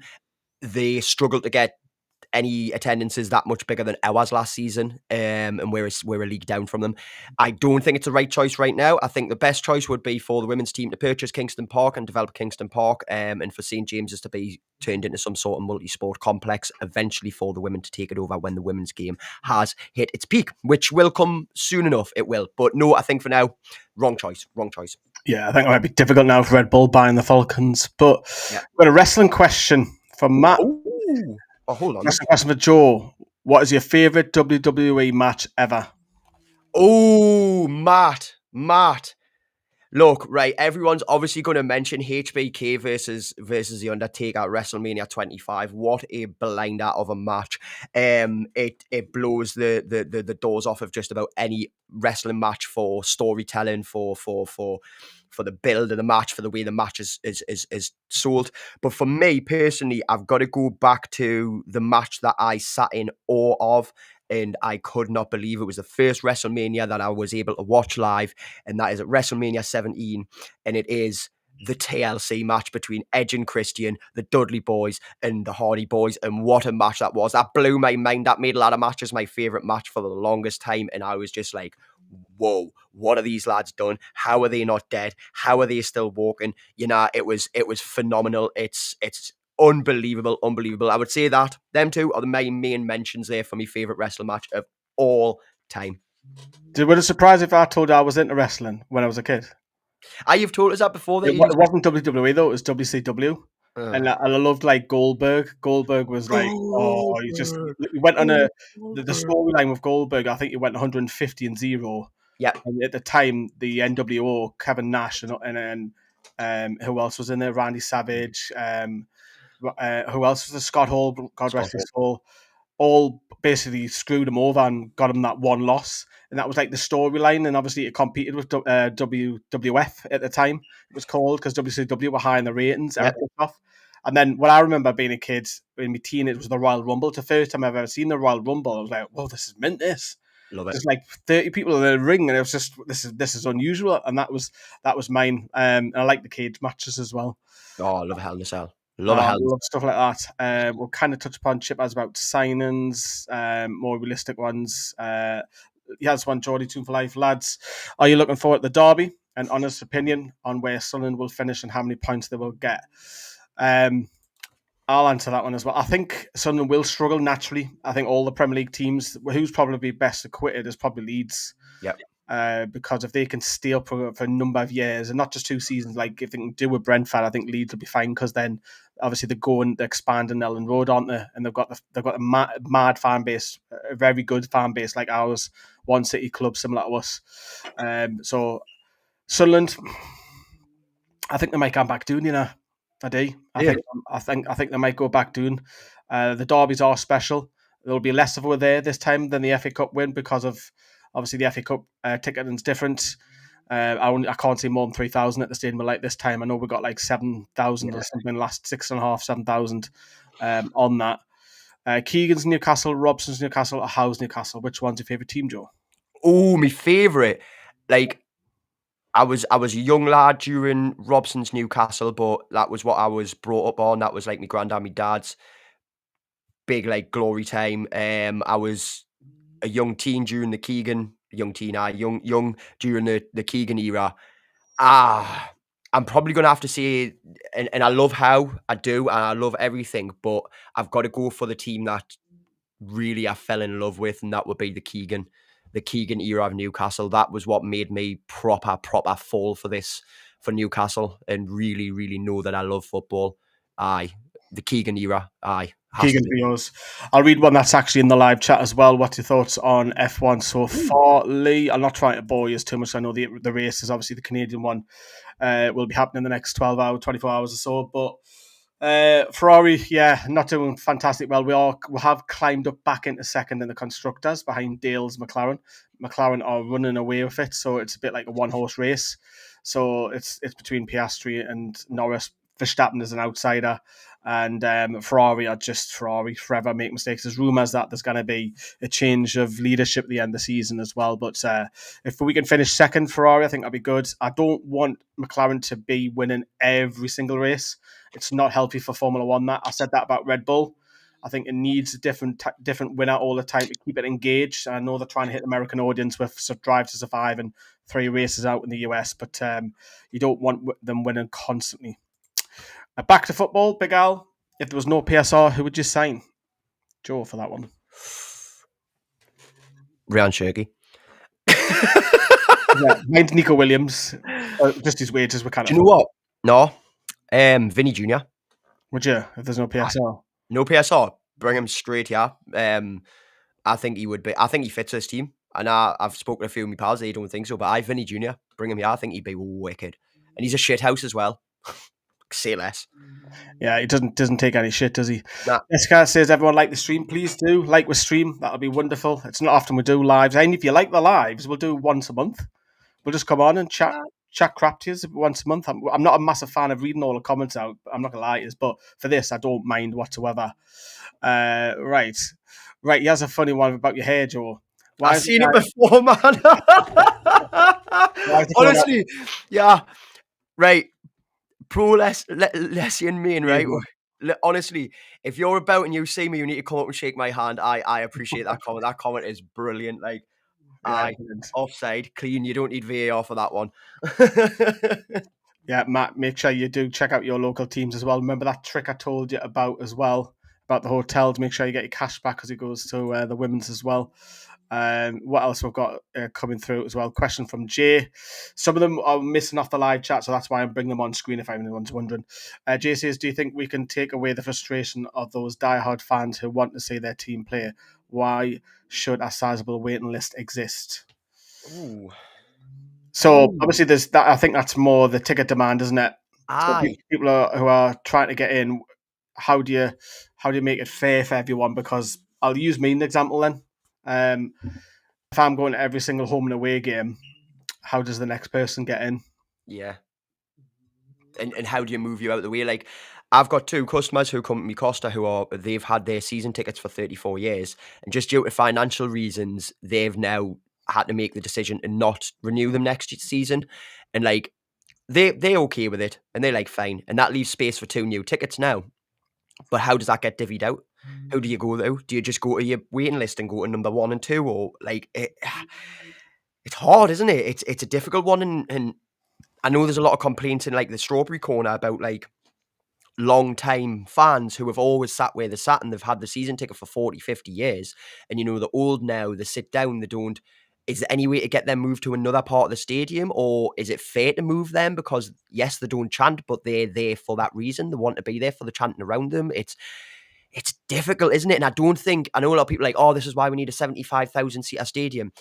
They struggled to get any attendances that much bigger than ours last season, and we're a league down from them. I don't think it's the right choice right now. I think the best choice would be for the women's team to purchase Kingston Park and develop Kingston Park, and for St James's to be turned into some sort of multi-sport complex eventually, for the women to take it over when the women's game has hit its peak, which will come soon enough. It will. But no, I think for now, wrong choice. Yeah, I think it might be difficult now for Red Bull buying the Falcons. But we've got a wrestling question from Matt. Ooh. Oh, hold on. Wrestling question for Joe. What is your favourite WWE match ever? Oh, Matt. Look, right, everyone's obviously going to mention HBK versus The Undertaker at WrestleMania 25. What a blinder of a match. It blows the doors off of just about any wrestling match for storytelling, for the build of the match, for the way the match is sold. But for me personally, I've got to go back to the match that I sat in awe of, and I could not believe it was the first WrestleMania that I was able to watch live, and that is at WrestleMania 17, and it is the TLC match between Edge and Christian, the Dudley Boys and the Hardy Boys, and what a match that was. That blew my mind. That made a lot of matches my favourite match for the longest time, and I was just like, whoa, what are these lads done? How are they not dead? How are they still walking? You know, it was phenomenal. It's unbelievable. I would say that them two are the main mentions there for my favourite wrestling match of all time. Would it surprise if I told you I was into wrestling when I was a kid? You've told us that before. That It wasn't WWE though; it was WCW. And I loved like Goldberg. Goldberg was like, oh, he went on the storyline with Goldberg. I think he went 150 and 0. Yeah. And at the time, the NWO, Kevin Nash, and who else was in there? Randy Savage. Who else was there? Scott Hall, God rest his soul. All basically screwed him over and got him that one loss. And that was like the storyline. And obviously it competed with WWF at the time, it was called, because WCW were high in the ratings, everything stuff. And then what I remember being a kid, in my teen, it was the Royal Rumble. It's the first time I've ever seen the Royal Rumble. I was like, whoa, this is mint, this. Love it. There's like 30 people in the ring, and it was just, this is unusual. And that was mine. And I like the cage matches as well. Oh, I love Hell in a Cell. Love stuff like that. We'll kind of touch upon Chip as about signings, more realistic ones. He has one, Geordie Toon for life. Lads, are you looking forward to the derby? An honest opinion on where Sunderland will finish and how many points they will get. I'll answer that one as well. I think Sunderland will struggle naturally. I think all the Premier League teams, who's probably best acquitted is probably Leeds. Yep. Because if they can stay up for a number of years and not just 2 seasons, like if they can do with Brentford, I think Leeds will be fine, because then obviously they're going to expand in Ellen Road, aren't they? And they've got a mad fan base, a very good fan base like ours, one city club similar to us. So Sunderland, I think they might come back doing, I do. I think they might go back doing. The derbies are special. There'll be less of a there this time than the FA Cup win, because of obviously the FA Cup ticketing's different. I can't see more than 3,000 at the stadium like this time. I know we got like 7,000 or something last 6,500, 7,000 on that. Keegan's Newcastle, Robson's Newcastle, or Howe's Newcastle. Which one's your favourite team, Joe? Oh, my favourite. Like, I was a young lad during Robson's Newcastle, but that was what I was brought up on. That was like my granddad, my dad's big like glory time. I was a young teen during the Keegan, young during the Keegan era. I'm probably gonna have to say, and I love Howe, I do, and I love everything, but I've got to go for the team that really I fell in love with, and that would be the Keegan era of Newcastle. That was what made me proper fall for Newcastle, and really, really know that I love football. The Keegan era, Keegan for yours. I'll read one that's actually in the live chat as well. What's your thoughts on F1 so far, Lee? I'm not trying to bore you too much. I know the race is obviously the Canadian one. Will be happening in the next 12 hours, 24 hours or so. But Ferrari, not doing fantastic well. We have climbed up back into second in the constructors behind Dale's McLaren. McLaren are running away with it, so it's a bit like a one-horse race. So it's between Piastri and Norris. Verstappen is an outsider, and Ferrari are just Ferrari forever, make mistakes. There's rumours that there's going to be a change of leadership at the end of the season as well. But if we can finish second, Ferrari, I think that'd be good. I don't want McLaren to be winning every single race. It's not healthy for Formula One. That I said that about Red Bull. I think it needs a different winner all the time to keep it engaged. I know they're trying to hit the American audience with Drive to Survive and 3 races out in the US, but you don't want them winning constantly. Back to football, Big Al. If there was no PSR, who would you sign? Joe, for that one. Ryan Shirky. Mine's Nico Williams. Just his wages were kind of... Do you know what? No. Vinny Jr. Would you, if there's no PSR? No PSR. Bring him straight here. I think he would be. I think he fits this team. And I've spoken to a few of my pals, they don't think so. But Vinny Jr., bring him here. I think he'd be wicked. And he's a shithouse as well. Say less. Yeah, he doesn't take any shit, does he? Nah. This guy says, everyone like the stream. Please do like with stream. That'll be wonderful. It's not often we do lives. And if you like the lives, we'll do once a month. We'll just come on and chat crap to you once a month. I'm not a massive fan of reading all the comments out. I'm not going to lie to you, but for this, I don't mind whatsoever. Right. He has a funny one about your hair, Joe. I've seen it before, man. Honestly, yeah. Right. Pro Lessian main, right? Honestly, if you're about and you see me, you need to come up and shake my hand. I appreciate that comment. That comment is brilliant. Like, offside, clean. You don't need VAR for that one. Yeah, Matt, make sure you do check out your local teams as well. Remember that trick I told you about as well, about the hotels. Make sure you get your cash back as it goes to the women's as well. What else we've got coming through as well? Question from Jay. Some of them are missing off the live chat, so that's why I'm bringing them on screen if anyone's wondering. Jay says, do you think we can take away the frustration of those diehard fans who want to see their team play? Why should a sizable waiting list exist? Ooh. So obviously there's that. I think that's more the ticket demand, isn't it? So Aye. people who are trying to get in, how do you make it fair for everyone? Because I'll use me as an example then. If I'm going to every single home and away game, how does the next person get in? Yeah. And how do you move you out of the way? Like, I've got 2 customers who come to me, Costa, they've had their season tickets for 34 years, and just due to financial reasons, they've now had to make the decision to not renew them next season. And like, they're okay with it, and they're like, fine. And that leaves space for 2 new tickets now. But how does that get divvied out? Who do you go to? Do you just go to your waiting list and go to number 1 and 2, or like it's hard, isn't it? It's a difficult one, and I know there's a lot of complaints in like the Strawberry Corner about like long time fans who have always sat where they sat and they've had the season ticket for 40, 50 years. And you know, they're old now, they sit down, they don't. Is there any way to get them moved to another part of the stadium, or is it fair to move them? Because yes, they don't chant, but they're there for that reason. They want to be there for the chanting around them. It's difficult, isn't it? And I know a lot of people are like, oh, this is why we need a 75,000 seater stadium.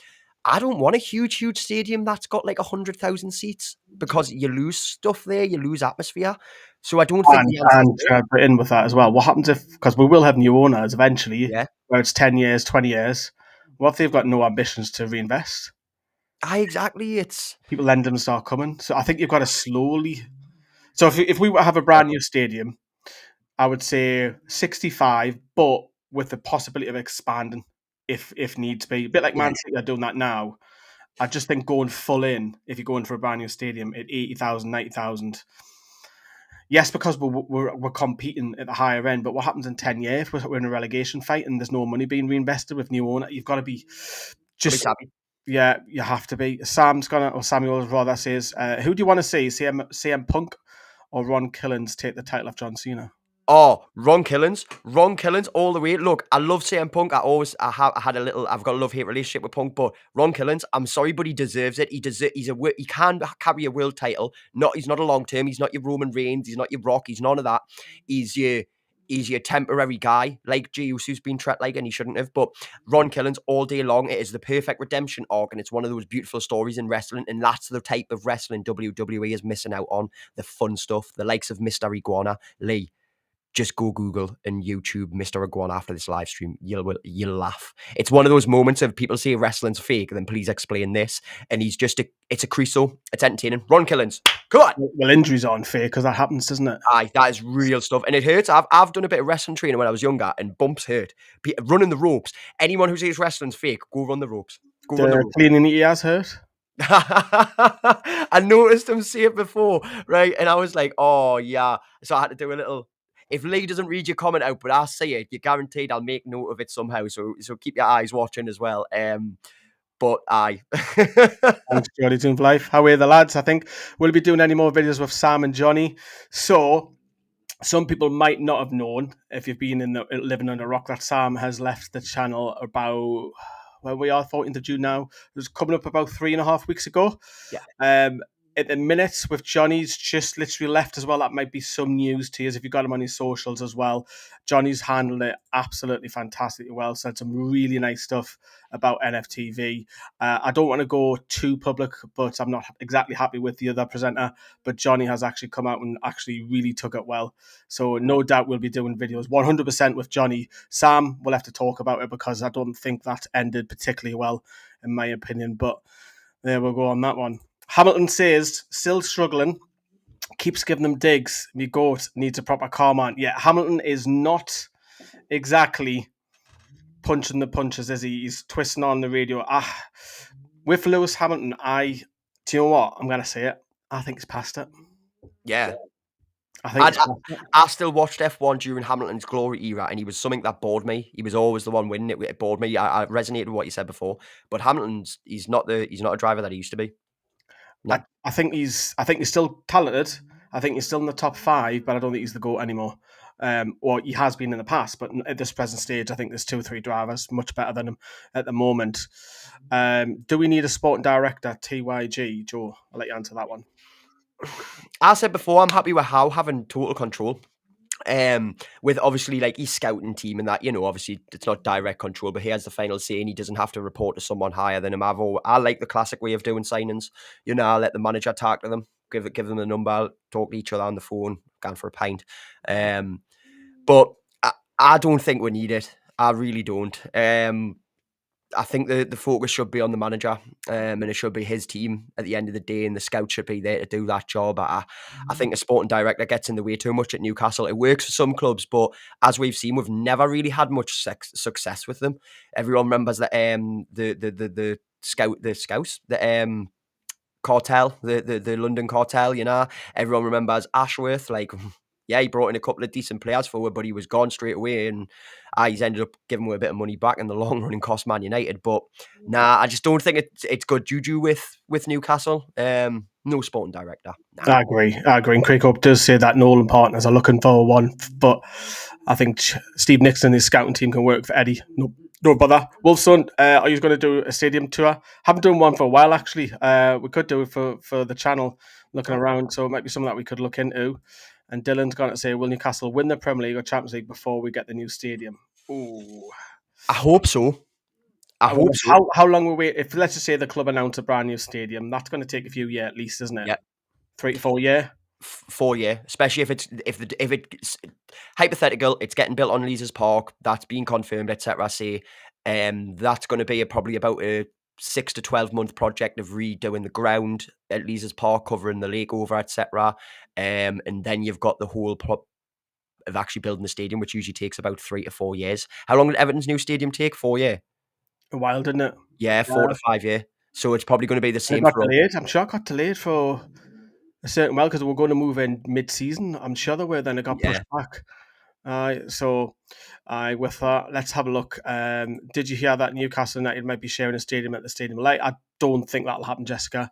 I don't want a huge stadium that's got like 100,000 seats, because you lose stuff there, you lose atmosphere. So I don't think the answer is And put in with that as well. What happens if, because we will have new owners eventually, yeah. where it's 10 years, 20 years. What if they've got no ambitions to reinvest? Exactly. It's People lend and start coming. So I think you've got to slowly. So if we have a brand new stadium, I would say 65, but with the possibility of expanding if needs be. A bit like yeah, Man City are doing that now. I just think going full in, if you're going for a brand new stadium at 80,000, 90,000. Yes, because we're competing at the higher end, but what happens in 10 years if we're in a relegation fight and there's no money being reinvested with new owner? You've got to be just, yeah, you have to be. Samuel rather says, who do you want to see, CM Punk or Ron Killens take the title of John Cena? Oh, Ron Killens all the way. Look, I love CM Punk. I've got a love-hate relationship with Punk, but Ron Killens, I'm sorry, but he deserves it. He can carry a world title. He's not a long-term. He's not your Roman Reigns. He's not your Rock. He's none of that. He's your temporary guy, like Jey Uso's been treated like, and he shouldn't have. But Ron Killens, all day long, it is the perfect redemption arc, and it's one of those beautiful stories in wrestling, and that's the type of wrestling WWE is missing out on, the fun stuff, the likes of Mr. Iguana. Lee, just go Google and YouTube Mr. Iguana after this live stream. You'll laugh. It's one of those moments of people say wrestling's fake, then please explain this. And it's a creaso. It's entertaining. Ron Killens, come on. Well, injuries aren't fair because that happens, doesn't it? Aye, that is real stuff. And it hurts. I've done a bit of wrestling training when I was younger, and bumps hurt. Running the ropes. Anyone who says wrestling's fake, go run the ropes. The cleaning ears hurt. I noticed him say it before, right? And I was like, oh, yeah. So I had to do a little... If Lee doesn't read your comment out, but I see it, you're guaranteed I'll make note of it somehow. So keep your eyes watching as well. But aye. Thanks, Johnny Toon for Life. How are the lads? I think we'll be doing any more videos with Sam and Johnny. So some people might not have known, if you've been living under a rock, that Sam has left the channel about, well, we are 14th of June now. It was coming up about 3.5 weeks ago. Yeah. At the minute with Johnny's just literally left as well. That might be some news to you if you've got him on his socials as well. Johnny's handled it absolutely fantastically well. Said some really nice stuff about NFTV. I don't want to go too public, but I'm not exactly happy with the other presenter. But Johnny has actually come out and actually really took it well. So no doubt we'll be doing videos 100% with Johnny. Sam, we'll have to talk about it because I don't think that ended particularly well, in my opinion. But there we'll go on that one. Hamilton says, still struggling, keeps giving them digs. Me goat needs a proper car man. Yeah, Hamilton is not exactly punching the punches, is he? He's twisting on the radio. With Lewis Hamilton, do you know what? I'm going to say it. I think he's past it. Yeah. I still watched F1 during Hamilton's glory era, and he was something that bored me. He was always the one winning it. It bored me. I resonated with what you said before. But Hamilton's he's not a driver that he used to be. No. I think he's still talented. I think he's still in the top 5, but I don't think he's the GOAT anymore. or he has been in the past. But at this present stage, I think there's 2 or 3 drivers much better than him at the moment. Do we need a sporting director, TYG? Joe, I'll let you answer that one. I said before, I'm happy with Howe having total control. With obviously like his scouting team and that, obviously it's not direct control, but he has the final say and he doesn't have to report to someone higher than him. I like the classic way of doing signings. I'll let the manager talk to them, give them the number, I'll talk to each other on the phone, going for a pint. But I don't think we need it. I really don't. I think the focus should be on the manager, and it should be his team at the end of the day, and the scouts should be there to do that job. I think a sporting director gets in the way too much at Newcastle. It works for some clubs, but as we've seen, we've never really had much success with them. Everyone remembers that the cartel, the London cartel. Everyone remembers Ashworth, like. Yeah, he brought in a couple of decent players forward, but he was gone straight away, and he's ended up giving away a bit of money back in the long run and cost Man United. But I just don't think it's good juju with Newcastle. No sporting director. Nah. I agree. And Craig Hope does say that Nolan partners are looking for one, but I think Steve Nixon and his scouting team can work for Eddie. No bother. Wolfson, are you going to do a stadium tour? Haven't done one for a while, actually. We could do it for the channel, looking around, so it might be something that we could look into. And Dylan's going to say, will Newcastle win the Premier League or Champions League before we get the new stadium? Ooh. I hope so. How long will we wait? If let's just say the club announced a brand new stadium, that's going to take a few years at least, isn't it? Yeah. 3 to 4 years. 4 years, especially if it's hypothetical, it's getting built on Leazes Park, that's been confirmed, etc. Say, that's going to be probably about a 6 to 12 month project of redoing the ground at Leazes Park, covering the lake over, etc. And then you've got the whole of actually building the stadium, which usually takes about 3 to 4 years. How long did Everton's new stadium take? 4 years. A while, didn't it? Yeah, 4 to 5 years. So it's probably going to be the same for delayed. I'm sure it got delayed for a certain while because we're going to move in mid-season. I'm sure they were, then it got pushed back. With that, let's have a look. Did you hear that Newcastle United might be sharing a stadium at the Stadium of Light? I don't think that'll happen, Jessica.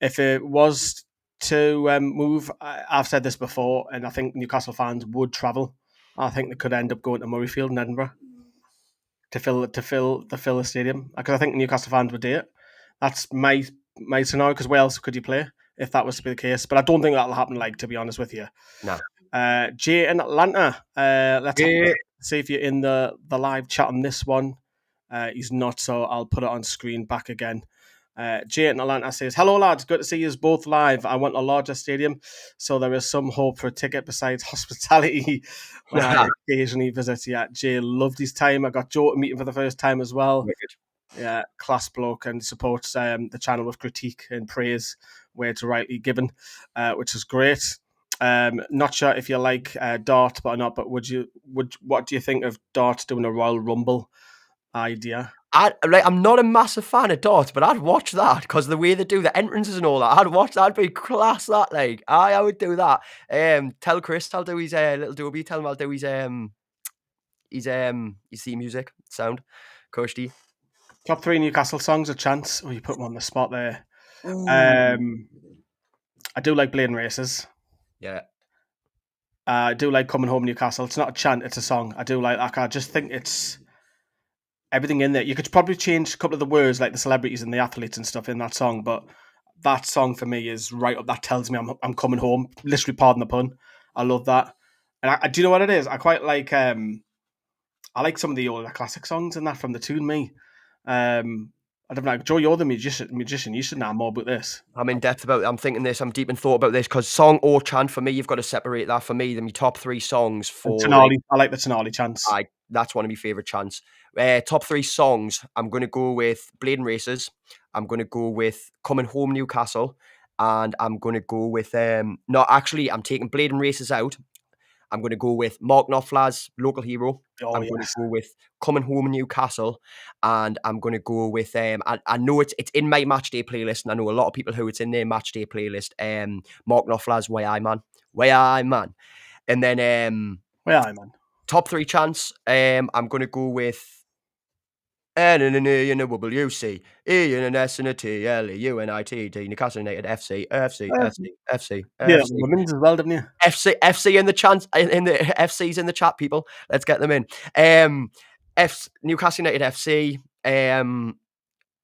If it was to move, I've said this before, and I think Newcastle fans would travel. I think they could end up going to Murrayfield in Edinburgh to fill the stadium, because I think Newcastle fans would do it. That's my scenario, because where else could you play if that was to be the case? But I don't think that'll happen, to be honest with you. No. Jay in Atlanta, let's see if you're in the live chat on this one. He's not, so I'll put it on screen back again. Jay in Atlanta says, hello lads, good to see you both live. I want a larger stadium, so there is some hope for a ticket besides hospitality when I occasionally visit. Yeah, Jay loved his time. I got Joe to meet him for the first time as well. Wicked. Yeah, class bloke, and supports the channel with critique and praise where it's rightly given, which is great. Not sure if you like Dart or not, but what do you think of Dart doing a Royal Rumble idea? I'm not a massive fan of Dart, but I'd watch that because the way they do the entrances and all that, I'd watch that. That'd be class. That I would do that. Tell Chris I'll do his little Derby. Tell him I'll do his theme music sound. Coach D. Top 3 Newcastle songs, a chance. Oh, you put them on the spot there. I do like Blade and Races. Yeah. I do like Coming Home Newcastle. It's not a chant, it's a song. I do like that. I just think it's everything in there. You could probably change a couple of the words, like the celebrities and the athletes and stuff in that song, but that song for me is right up. That tells me I'm coming home. Literally, pardon the pun. I love that. And do you know what it is? I quite like I like some of the older classic songs and that from the Toon. Me. I don't know, Joe, you're the magician. You should know more about this. I'm in depth about it. I'm thinking this. I'm deep in thought about this because song or chant, for me, you've got to separate that. For me, my top 3 songs for... Tonali, I like the Tonali chants. That's one of my favourite chants. Top 3 songs, I'm going to go with Blade and Races. I'm going to go with Coming Home Newcastle. And I'm going to go with... I'm taking Blade and Races out. I'm going to go with Mark Knopfler's Local Hero. Going to go with Coming Home Newcastle. And I'm going to go with... I know it's in my matchday playlist, and I know a lot of people who it's in their matchday playlist. Mark Knopfler's Way I Man. And then... Way I Man. Top 3 chants. I'm going to go with N and an E and a W C, E and an S and a T, L E U N I T D, Newcastle United FC, FC, FC, FC, Yeah, FC. women's as well, didn't you? FC in the chance in the FC's in the chat, people. Let's get them in. Newcastle United FC.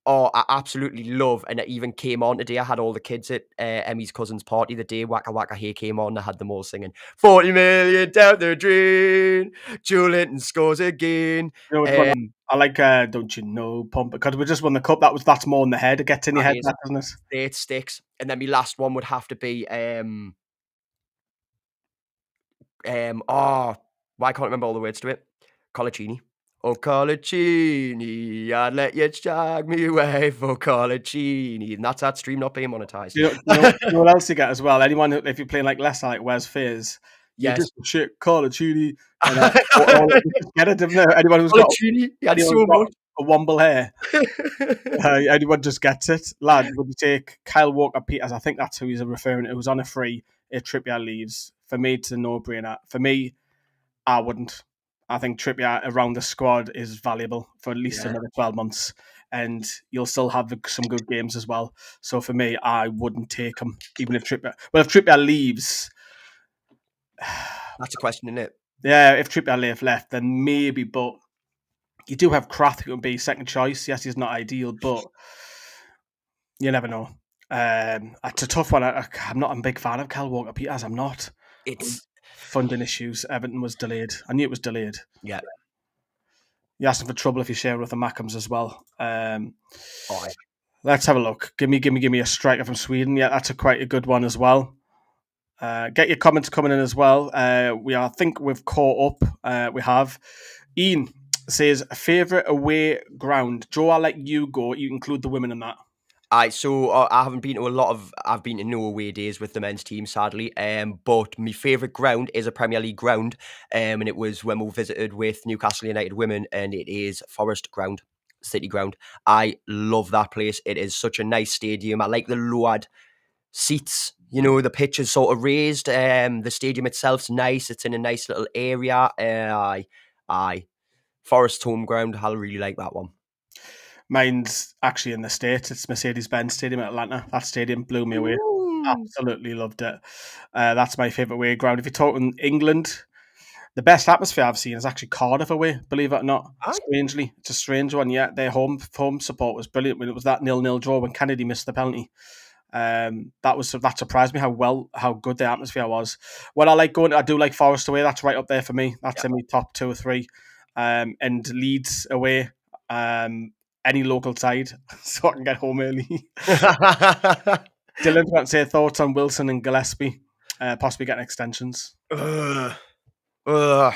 Oh, I absolutely love, and it even came on today. I had all the kids at Emmy's cousin's party the day Waka Waka Hey came on. I had them all singing 40 million down the drain. Julian scores again. You know which one I like? Don't you know, pump? Because we just won the cup. That's more in the head. It gets in your head, that, doesn't it? It sticks. And then my last one would have to be why can't I remember all the words to it? Colaccini. Oh, Colaccini, I'd let you drag me away for Colaccini. And that's that stream not being monetized. You know what else you get as well? Anyone who, if you're playing like Leicester, like Wes Fears, you Yes. just shit Colaccini. Get it? Anyone who's got a womble hair, anyone just gets it. Lad, would you take Kyle Walker-Peters? I think that's who he's referring to. It was on a free. If Trippier leaves, for me, it's a no-brainer. For me, I wouldn't. I think Trippier around the squad is valuable for at least another 12 months, and you'll still have some good games as well. So for me, I wouldn't take him, even if Trippier. Well, if Trippier leaves, that's a question, isn't it? Yeah, if Trippier left, then maybe. But you do have Krath who can be second choice. Yes, he's not ideal, but you never know. It's a tough one. I'm not a big fan of Kyle Walker-Peters. I'm not. It's funding issues. Everything was delayed. I knew it was delayed. Yeah. You asked him for trouble if you share with the Mackhams as well. Let's have a look. Give me a striker from Sweden. Yeah, that's quite a good one as well. Get your comments coming in as well. I think we've caught up. We have. Ian says, favourite away ground. Joe, I'll let you go. You include the women in that. So I haven't been to I've been to no away days with the men's team, sadly. But my favourite ground is a Premier League ground. And it was when we visited with Newcastle United women, and it is Forest Ground, City Ground. I love that place. It is such a nice stadium. I like the lowered seats. You know, the pitch is sort of raised. The stadium itself's nice. It's in a nice little area. Forest home ground. I really like that one. Mine's actually in the States. It's Mercedes-Benz Stadium in Atlanta. That stadium blew me away. Absolutely loved it. That's my favourite away ground. If you're talking England, the best atmosphere I've seen is actually Cardiff away, believe it or not. Strangely. It's a strange one. Yeah, their home support was brilliant when it was that 0-0 draw when Kennedy missed the penalty. That surprised me how good the atmosphere was. When I do like Forest away. That's right up there for me. That's in my top 2 or 3. And Leeds away. Any local side, so I can get home early. Dylan's got to say thoughts on Wilson and Gillespie, possibly getting extensions. No,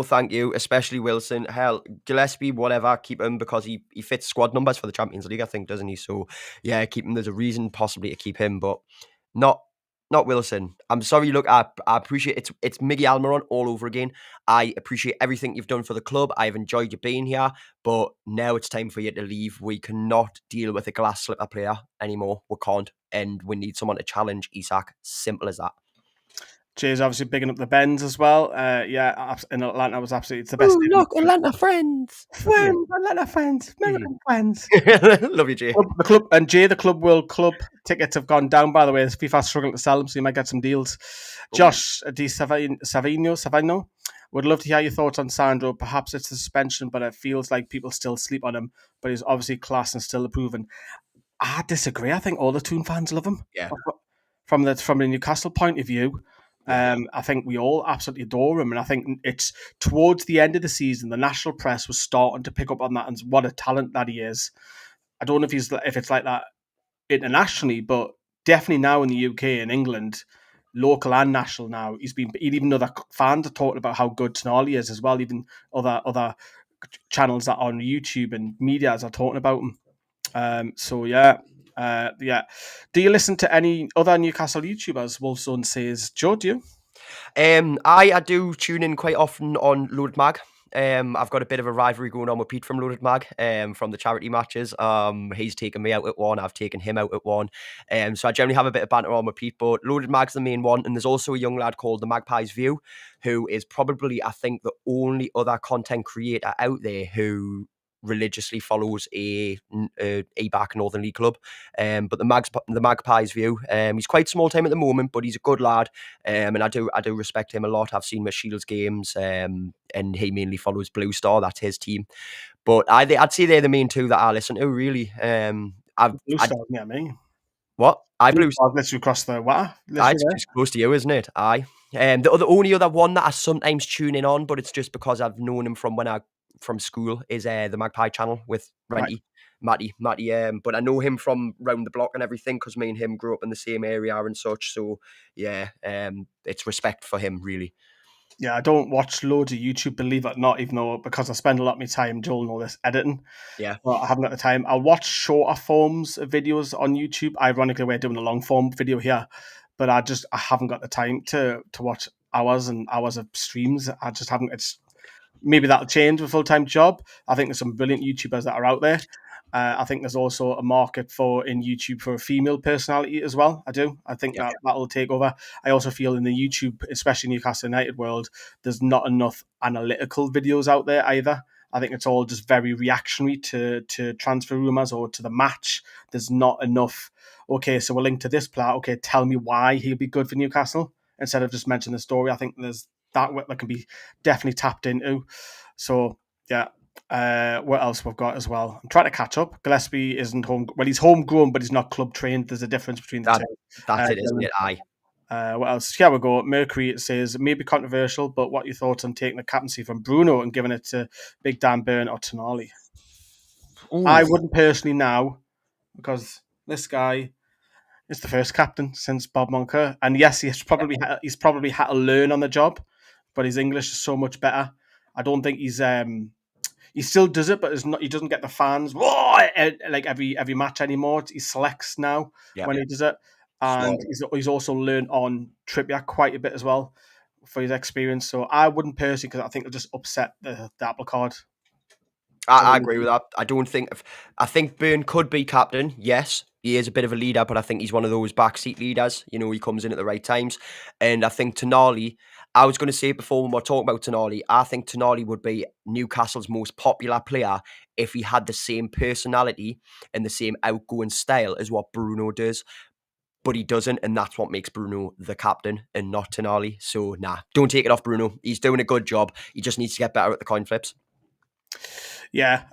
thank you. Especially Wilson. Hell, Gillespie, whatever, keep him because he fits squad numbers for the Champions League, I think, doesn't he? So yeah, keep him. There's a reason possibly to keep him, but not Wilson. I'm sorry. Look, I appreciate it's Miggy Almiron all over again. I appreciate everything you've done for the club. I've enjoyed you being here, but now it's time for you to leave. We cannot deal with a glass slipper player anymore. We can't, and we need someone to challenge Isak. Simple as that. Jay's obviously bigging up the Bends as well. In Atlanta was absolutely it's the best. Look, Atlanta friends, Atlanta friends, American friends. Love you, Jay. The Club World Club tickets have gone down. By the way, FIFA's struggling to sell them, so you might get some deals. Josh Di Savino, would love to hear your thoughts on Sandro. Perhaps it's the suspension, but it feels like people still sleep on him. But he's obviously class and still improving. I disagree. I think all the Toon fans love him. Yeah. From the Newcastle point of view. I think we all absolutely adore him, and I think it's towards the end of the season, the national press was starting to pick up on that and what a talent that he is. I don't know if it's like that internationally, but definitely now in the UK and England, local and national now, even other fans are talking about how good Tonali is as well. Even other channels that are on YouTube and medias are talking about him. Do you listen to any other Newcastle YouTubers? Wolfzone says, Joe, do you? I do tune in quite often on Loaded Mag. I've got a bit of a rivalry going on with Pete from Loaded Mag, from the charity matches. He's taken me out at one, I've taken him out at one. So I generally have a bit of banter on with Pete, but Loaded Mag's the main one. And there's also a young lad called the Magpie's View, who is probably, I think, the only other content creator out there who religiously follows a back Northern League club. But the Magpies view, he's quite small time at the moment, but he's a good lad, and I do respect him a lot. I've seen my Shields games, and he mainly follows Blue Star. That's his team. But I'd say they're the main two that I listen to, really. Blue Star, yeah, me. What? Blue Star literally across the water. It's just close to you, isn't it? Aye. The only other one that I sometimes tune in on, but it's just because I've known him from school, is the Magpie channel with Renty. Matty. But I know him from round the block and everything because me and him grew up in the same area and such. So yeah, it's respect for him, really. Yeah, I don't watch loads of YouTube, believe it or not, even though because I spend a lot of my time doing all this editing. Yeah. Well, I haven't got the time. I'll watch shorter forms of videos on YouTube. Ironically, we're doing a long form video here, but I haven't got the time to watch hours and hours of streams. I just haven't. It's maybe that'll change with a full-time job. I think there's some brilliant YouTubers that are out there. I think there's also a market in YouTube for a female personality as well. I do. I think that'll take over. I also feel in the YouTube, especially Newcastle United world, there's not enough analytical videos out there either. I think it's all just very reactionary to transfer rumours or to the match. There's not enough, okay, so we'll link to this player. Okay, tell me why he'll be good for Newcastle instead of just mentioning the story. I think there's that can be definitely tapped into. So, yeah. What else we've got as well? I'm trying to catch up. Gillespie isn't home. Well, he's homegrown, but he's not club trained. There's a difference between the two. That's it, isn't it? Aye. What else? Here we go. Mercury, it says, it may be controversial, but what are your thoughts on taking the captaincy from Bruno and giving it to Big Dan Burn or Tonali? I wouldn't personally now, because this guy is the first captain since Bob Moncur. And yes, he's probably had to learn on the job, but his English is so much better. I don't think he still does it, but he doesn't get the fans like every match anymore. He selects now when he does it. And he's also learned on Trippier quite a bit as well for his experience. So I wouldn't personally, because I think it'll just upset the apple card. I agree with that. I think Byrne could be captain. Yes, he is a bit of a leader, but I think he's one of those backseat leaders. You know, he comes in at the right times. And I think Tonali, I was going to say it before when we were talking about Tonali, I think Tonali would be Newcastle's most popular player if he had the same personality and the same outgoing style as what Bruno does. But he doesn't, and that's what makes Bruno the captain and not Tonali. So, don't take it off Bruno. He's doing a good job. He just needs to get better at the coin flips. Yeah,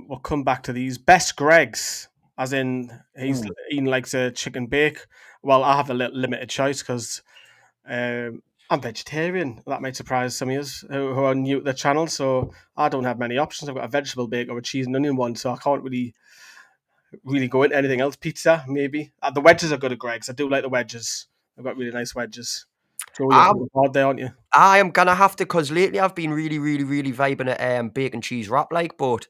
we'll come back to these. Best Gregs, as in he's eating likes a chicken bake. Well, I have a limited choice because I'm vegetarian. That might surprise some of you who are new to the channel. So I don't have many options. I've got a vegetable bake or a cheese and onion one, so I can't really go into anything else. Pizza, maybe. The wedges are good at Greg's. I do like the wedges. I've got really nice wedges. So you're hard there, aren't you? I am gonna have to, because lately I've been really, really, really vibing at bacon cheese wrap, but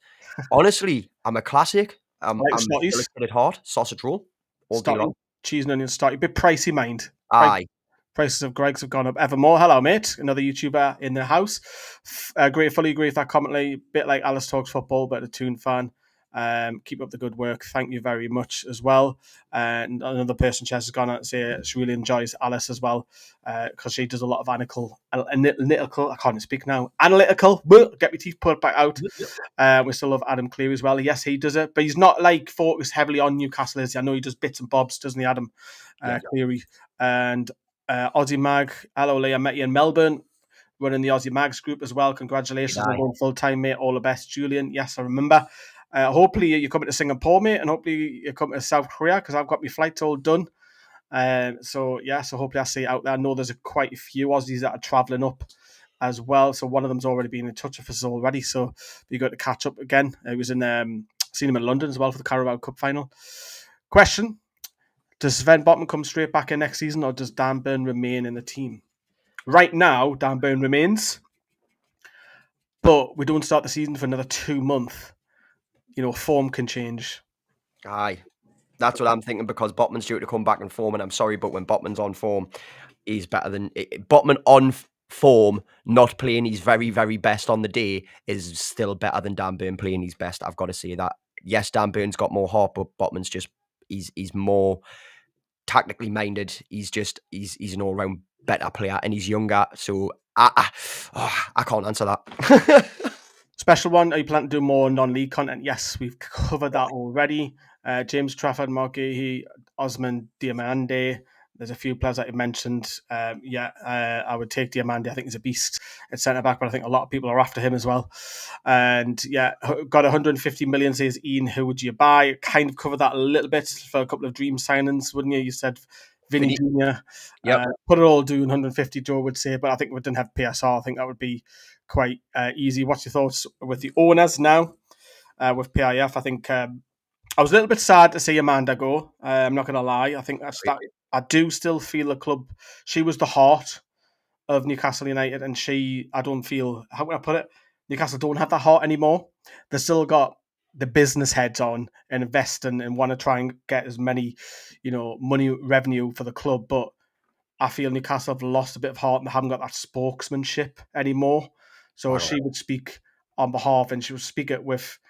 honestly, I'm a classic. I'm still a kid at heart. Sausage roll all day long. Cheese and onion stotty. Bit pricey, mind. Aye. Prices of Greg's have gone up evermore. Hello, mate. Another YouTuber in the house. Fully agree with that comment. Bit like Alice Talks Football, but a Toon fan. Keep up the good work. Thank you very much as well. And another person, Chess, has gone out and say she really enjoys Alice as well because she does a lot of analytical. I can't speak now. Analytical. Get my teeth pulled back out. We still love Adam Cleary as well. Yes, he does it, but he's not like focused heavily on Newcastle. I know he does bits and bobs, doesn't he, Adam Cleary? And Aussie Mag. Hello, Lee. I met you in Melbourne. Running the Aussie Mags group as well. Congratulations on going full time, mate. All the best, Julian. Yes, I remember. Hopefully you're coming to Singapore, mate, and hopefully you're coming to South Korea because I've got my flights all done. So hopefully I see you out there. I know there's quite a few Aussies that are travelling up as well. So one of them's already been in touch with us already. So we got to catch up again. He was in seen him in London as well for the Carabao Cup final. Question: does Sven Botman come straight back in next season, or does Dan Burn remain in the team? Right now, Dan Burn remains, but we don't start the season for another 2 months. Form can change. Aye. That's what I'm thinking, because Botman's due to come back in form, and I'm sorry, but when Botman's on form, he's better than... Botman on form, not playing his very, very best on the day, is still better than Dan Burn playing his best. I've got to say that. Yes, Dan Burn's got more heart, but Botman's just... He's more tactically minded. He's an all-round better player, and he's younger, so I can't answer that. Special one, are you planning to do more non-league content? Yes, we've covered that already. James Trafford, Mark Gahey, Osman Diamande. There's a few players that you mentioned. I would take Diamande. I think he's a beast at centre-back, but I think a lot of people are after him as well. And yeah, got 150 million, says Ian. Who would you buy? Kind of covered that a little bit for a couple of dream signings, wouldn't you? You said Vinny Jr. Yep. Put it all doing 150, Joe would say, but I think we didn't have PSR. I think that would be quite easy. What's your thoughts with the owners now with PIF? I think I was a little bit sad to see Amanda go. I'm not going to lie. I think I do still feel the club. She was the heart of Newcastle United, and I don't feel, how can I put it? Newcastle don't have that heart anymore. They still got the business heads on and investing and want to try and get as many, money revenue for the club, but I feel Newcastle have lost a bit of heart and they haven't got that spokesmanship anymore. So she would speak on behalf, and she would speak it with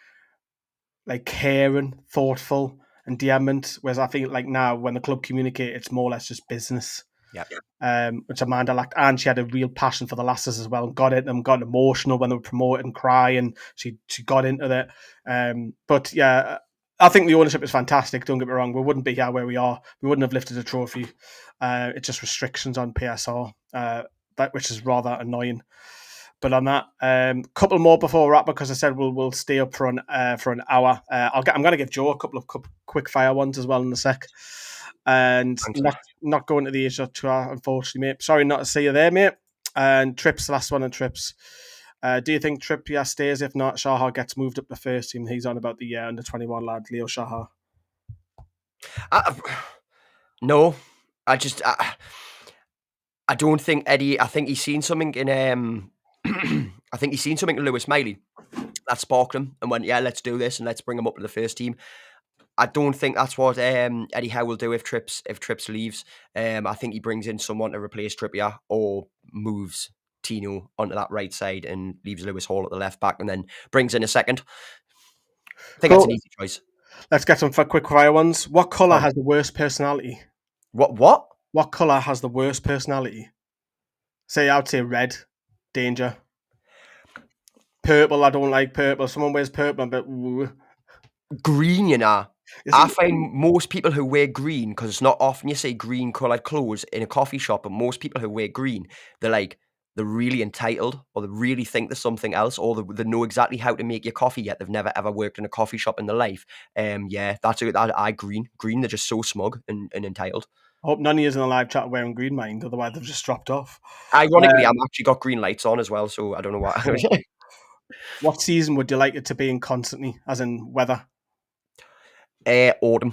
like caring, thoughtful, and vehement. Whereas I think like now when the club communicate, it's more or less just business. Which Amanda lacked, and she had a real passion for the lasses as well, and got into them, got emotional when they were promoted and cry, and she got into it. But yeah, I think the ownership is fantastic. Don't get me wrong, we wouldn't be here where we are. We wouldn't have lifted a trophy. It's just restrictions on PSR, which is rather annoying. But on that, couple more before we wrap, because I said we'll stay up for an hour. I'm going to give Joe a couple of quick fire ones as well in a sec. And not going to the Asia tour, unfortunately, mate. Sorry not to see you there, mate. And Trips, last one on Trips. Do you think Trippier stays? If not, Shaha gets moved up the first team. He's on about the under 21 lad, Leo Shaha. No, I don't think Eddie. I think he's seen something in I think he's seen something in Lewis Miley that sparked him and went, yeah, let's do this and let's bring him up to the first team. I don't think that's what Eddie Howe will do if Trips leaves. I think he brings in someone to replace Trippier or moves Tino onto that right side and leaves Lewis Hall at the left back and then brings in a second. I think that's an easy choice. Let's get some quick fire ones. What colour has the worst personality? What? What colour has the worst personality? I would say red. Danger. Purple, I don't like purple. Someone wears purple, but green, you know. I find most people who wear green, because it's not often you see green coloured clothes in a coffee shop, but most people who wear green, they're really entitled, or they really think there's something else, or they know exactly how to make your coffee, yet they've never ever worked in a coffee shop in their life. That's it. Green, they're just so smug and entitled. I hope none of you in the live chat are wearing green, mind, otherwise they've just dropped off. Ironically, I'm actually got green lights on as well, so I don't know what. What season would you like it to be in constantly, as in weather? Autumn.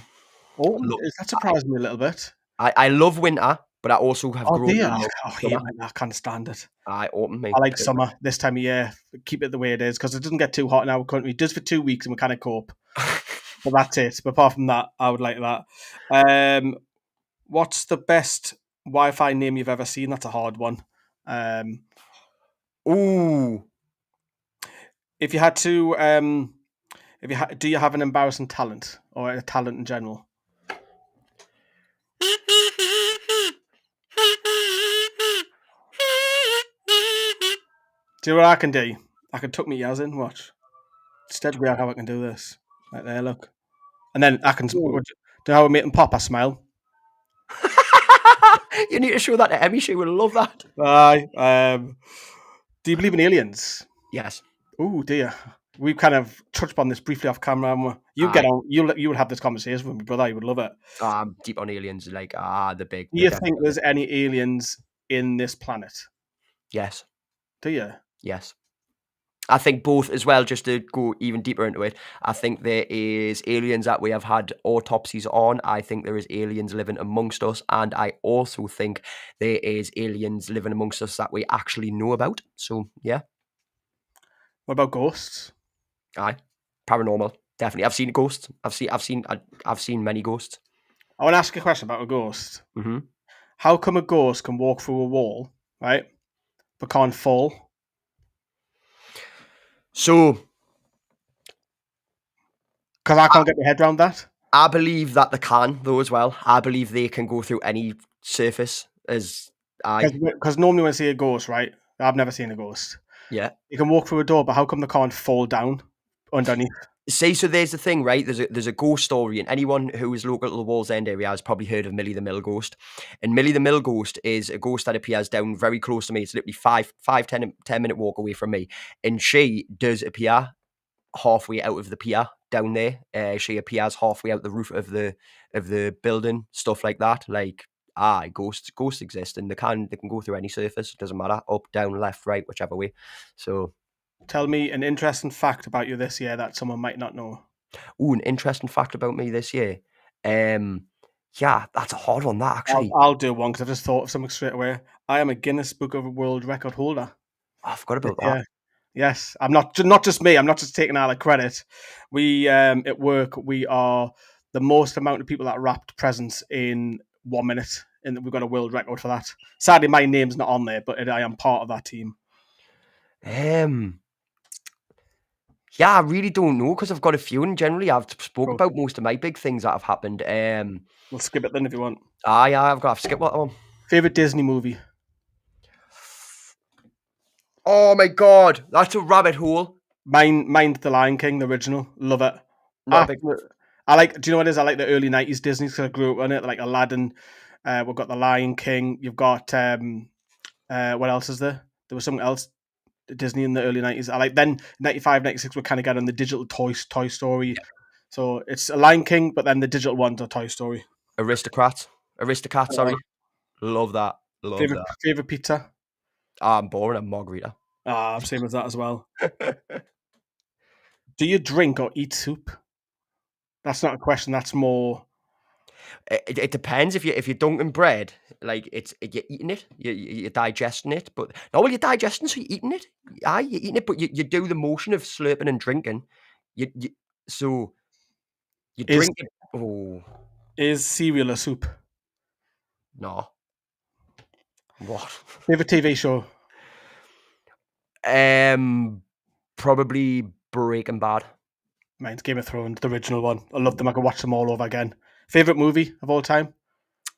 Autumn? That surprised me a little bit. I love winter, but I also have grown up. I can't stand it. Autumn, mate. I like summer this time of year. Keep it the way it is, because it doesn't get too hot in our country. It does for 2 weeks and we kind of cope. But that's it. But apart from that, I would like that. What's the best Wi-Fi name you've ever seen? That's a hard one. If you had to, do you have an embarrassing talent or a talent in general? Do you know what I can do? I can tuck my ears in. Watch. Instead, we how I can do this. Right there, look. And then I can. Do you know how we make them pop? I smile. You need to show that to Emmy. She would love that. Do you believe in aliens? Yes. Oh dear. We've kind of touched on this briefly off camera. You get on. You would have this conversation with me, brother. You would love it. I'm deep on aliens. The big. Do you think there's any aliens in this planet? Yes. Do you? Yes. I think both as well, just to go even deeper into it. I think there is aliens that we have had autopsies on. I think there is aliens living amongst us. And I also think there is aliens living amongst us that we actually know about. So, yeah. What about ghosts? Aye. Paranormal. Definitely. I've seen ghosts. I've seen many ghosts. I want to ask you a question about a ghost. Mm-hmm. How come a ghost can walk through a wall, right, but can't fall? So, because I can't get my head around that. I believe that they can, though, as well. I believe they can go through any surface. Because normally when I see a ghost, right, I've never seen a ghost. Yeah. You can walk through a door, but how come they can't fall down underneath? See, so there's the thing, right? There's a ghost story, and anyone who is local to the Wallsend area has probably heard of Millie the Mill Ghost. And Millie the Mill Ghost is a ghost that appears down very close to me. It's literally 10 minute walk away from me. And she does appear halfway out of the pier down there. She appears halfway out the roof of the building, stuff like that. Like, ghosts exist, and they can go through any surface. It doesn't matter, up, down, left, right, whichever way. So, Tell me an interesting fact about you this year that someone might not know. an interesting fact about me this year. Yeah, that's a hard one. That actually, I'll do one because I just thought of something straight away. I am a Guinness Book of World Record holder. I forgot about that. Yeah. Yes, I'm not just me. I'm not just taking all the credit. We at work we are the most amount of people that wrapped presents in 1 minute, and we've got a world record for that. Sadly, my name's not on there, but I am part of that team. Yeah, I really don't know because I've got a few, and generally I've spoke about most of my big things that have happened. We'll skip it then if you want. Yeah, I've got to skip that one. Favorite Disney movie? Oh my god, that's a rabbit hole. Mind The Lion King, the original. Love it. Not a big. I like. Do you know what it is? I like the early '90s Disney because I grew up on it. Like Aladdin. We've got the Lion King. You've got what else is there? There was something else. Disney in the early '90s. I like then 95, 96 we're kind of getting the digital Toy Story. Yeah. So it's a Lion King, but then the digital ones are Toy Story. Aristocrat, sorry. Love that. Favorite pizza? I'm boring. I'm margarita. Same as that as well. Do you drink or eat soup? That's not a question. That's more. It depends. If you're dunking bread, like you're eating it, you're digesting it. But no, well, you're digesting, so you're eating it. You're eating it, but you do the motion of slurping and drinking. So you drink it. Oh, Is cereal a soup? no. What? Favorite TV show? Probably Breaking Bad. Mine's Game of Thrones, the original one. I love them. I could watch them all over again. Favorite movie of all time?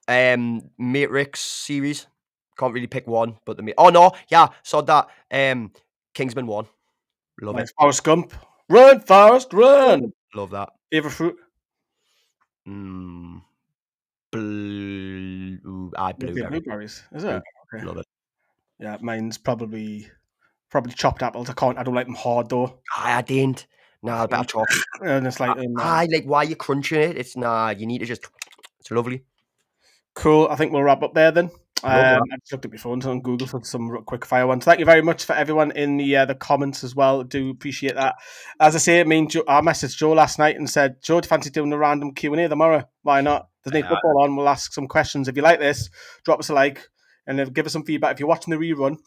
Matrix series. Can't really pick one, but oh no, yeah, saw that. Kingsman 1. Love it. Forrest Gump. Run, Forrest, run. Love that. Favorite fruit? Blueberries. Is it? Okay. Love it. Yeah, mine's probably chopped apples. I don't like them hard though. I didn't. Nah, better chop. And it's like, like why you crunching it? It's you need to just. It's lovely. Cool. I think we'll wrap up there then. I just looked at my phone on Google for some quick fire ones. Thank you very much for everyone in the comments as well. Do appreciate that. As I say, I messaged Joe last night and said, Joe, do you fancy doing a random Q&A tomorrow? Why not? There's no football on. We'll ask some questions. If you like this, drop us a like and give us some feedback. If you're watching the rerun,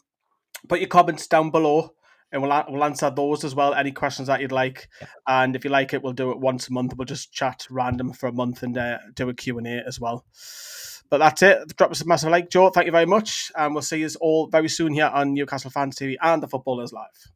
put your comments down below and we'll answer those as well. Any questions that you'd like. And if you like it, we'll do it once a month. We'll just chat random for a month and do a Q&A as well. But that's it. Drop us a massive like, Joe. Thank you very much. And we'll see you all very soon here on Newcastle Fans TV and the Footballers Live.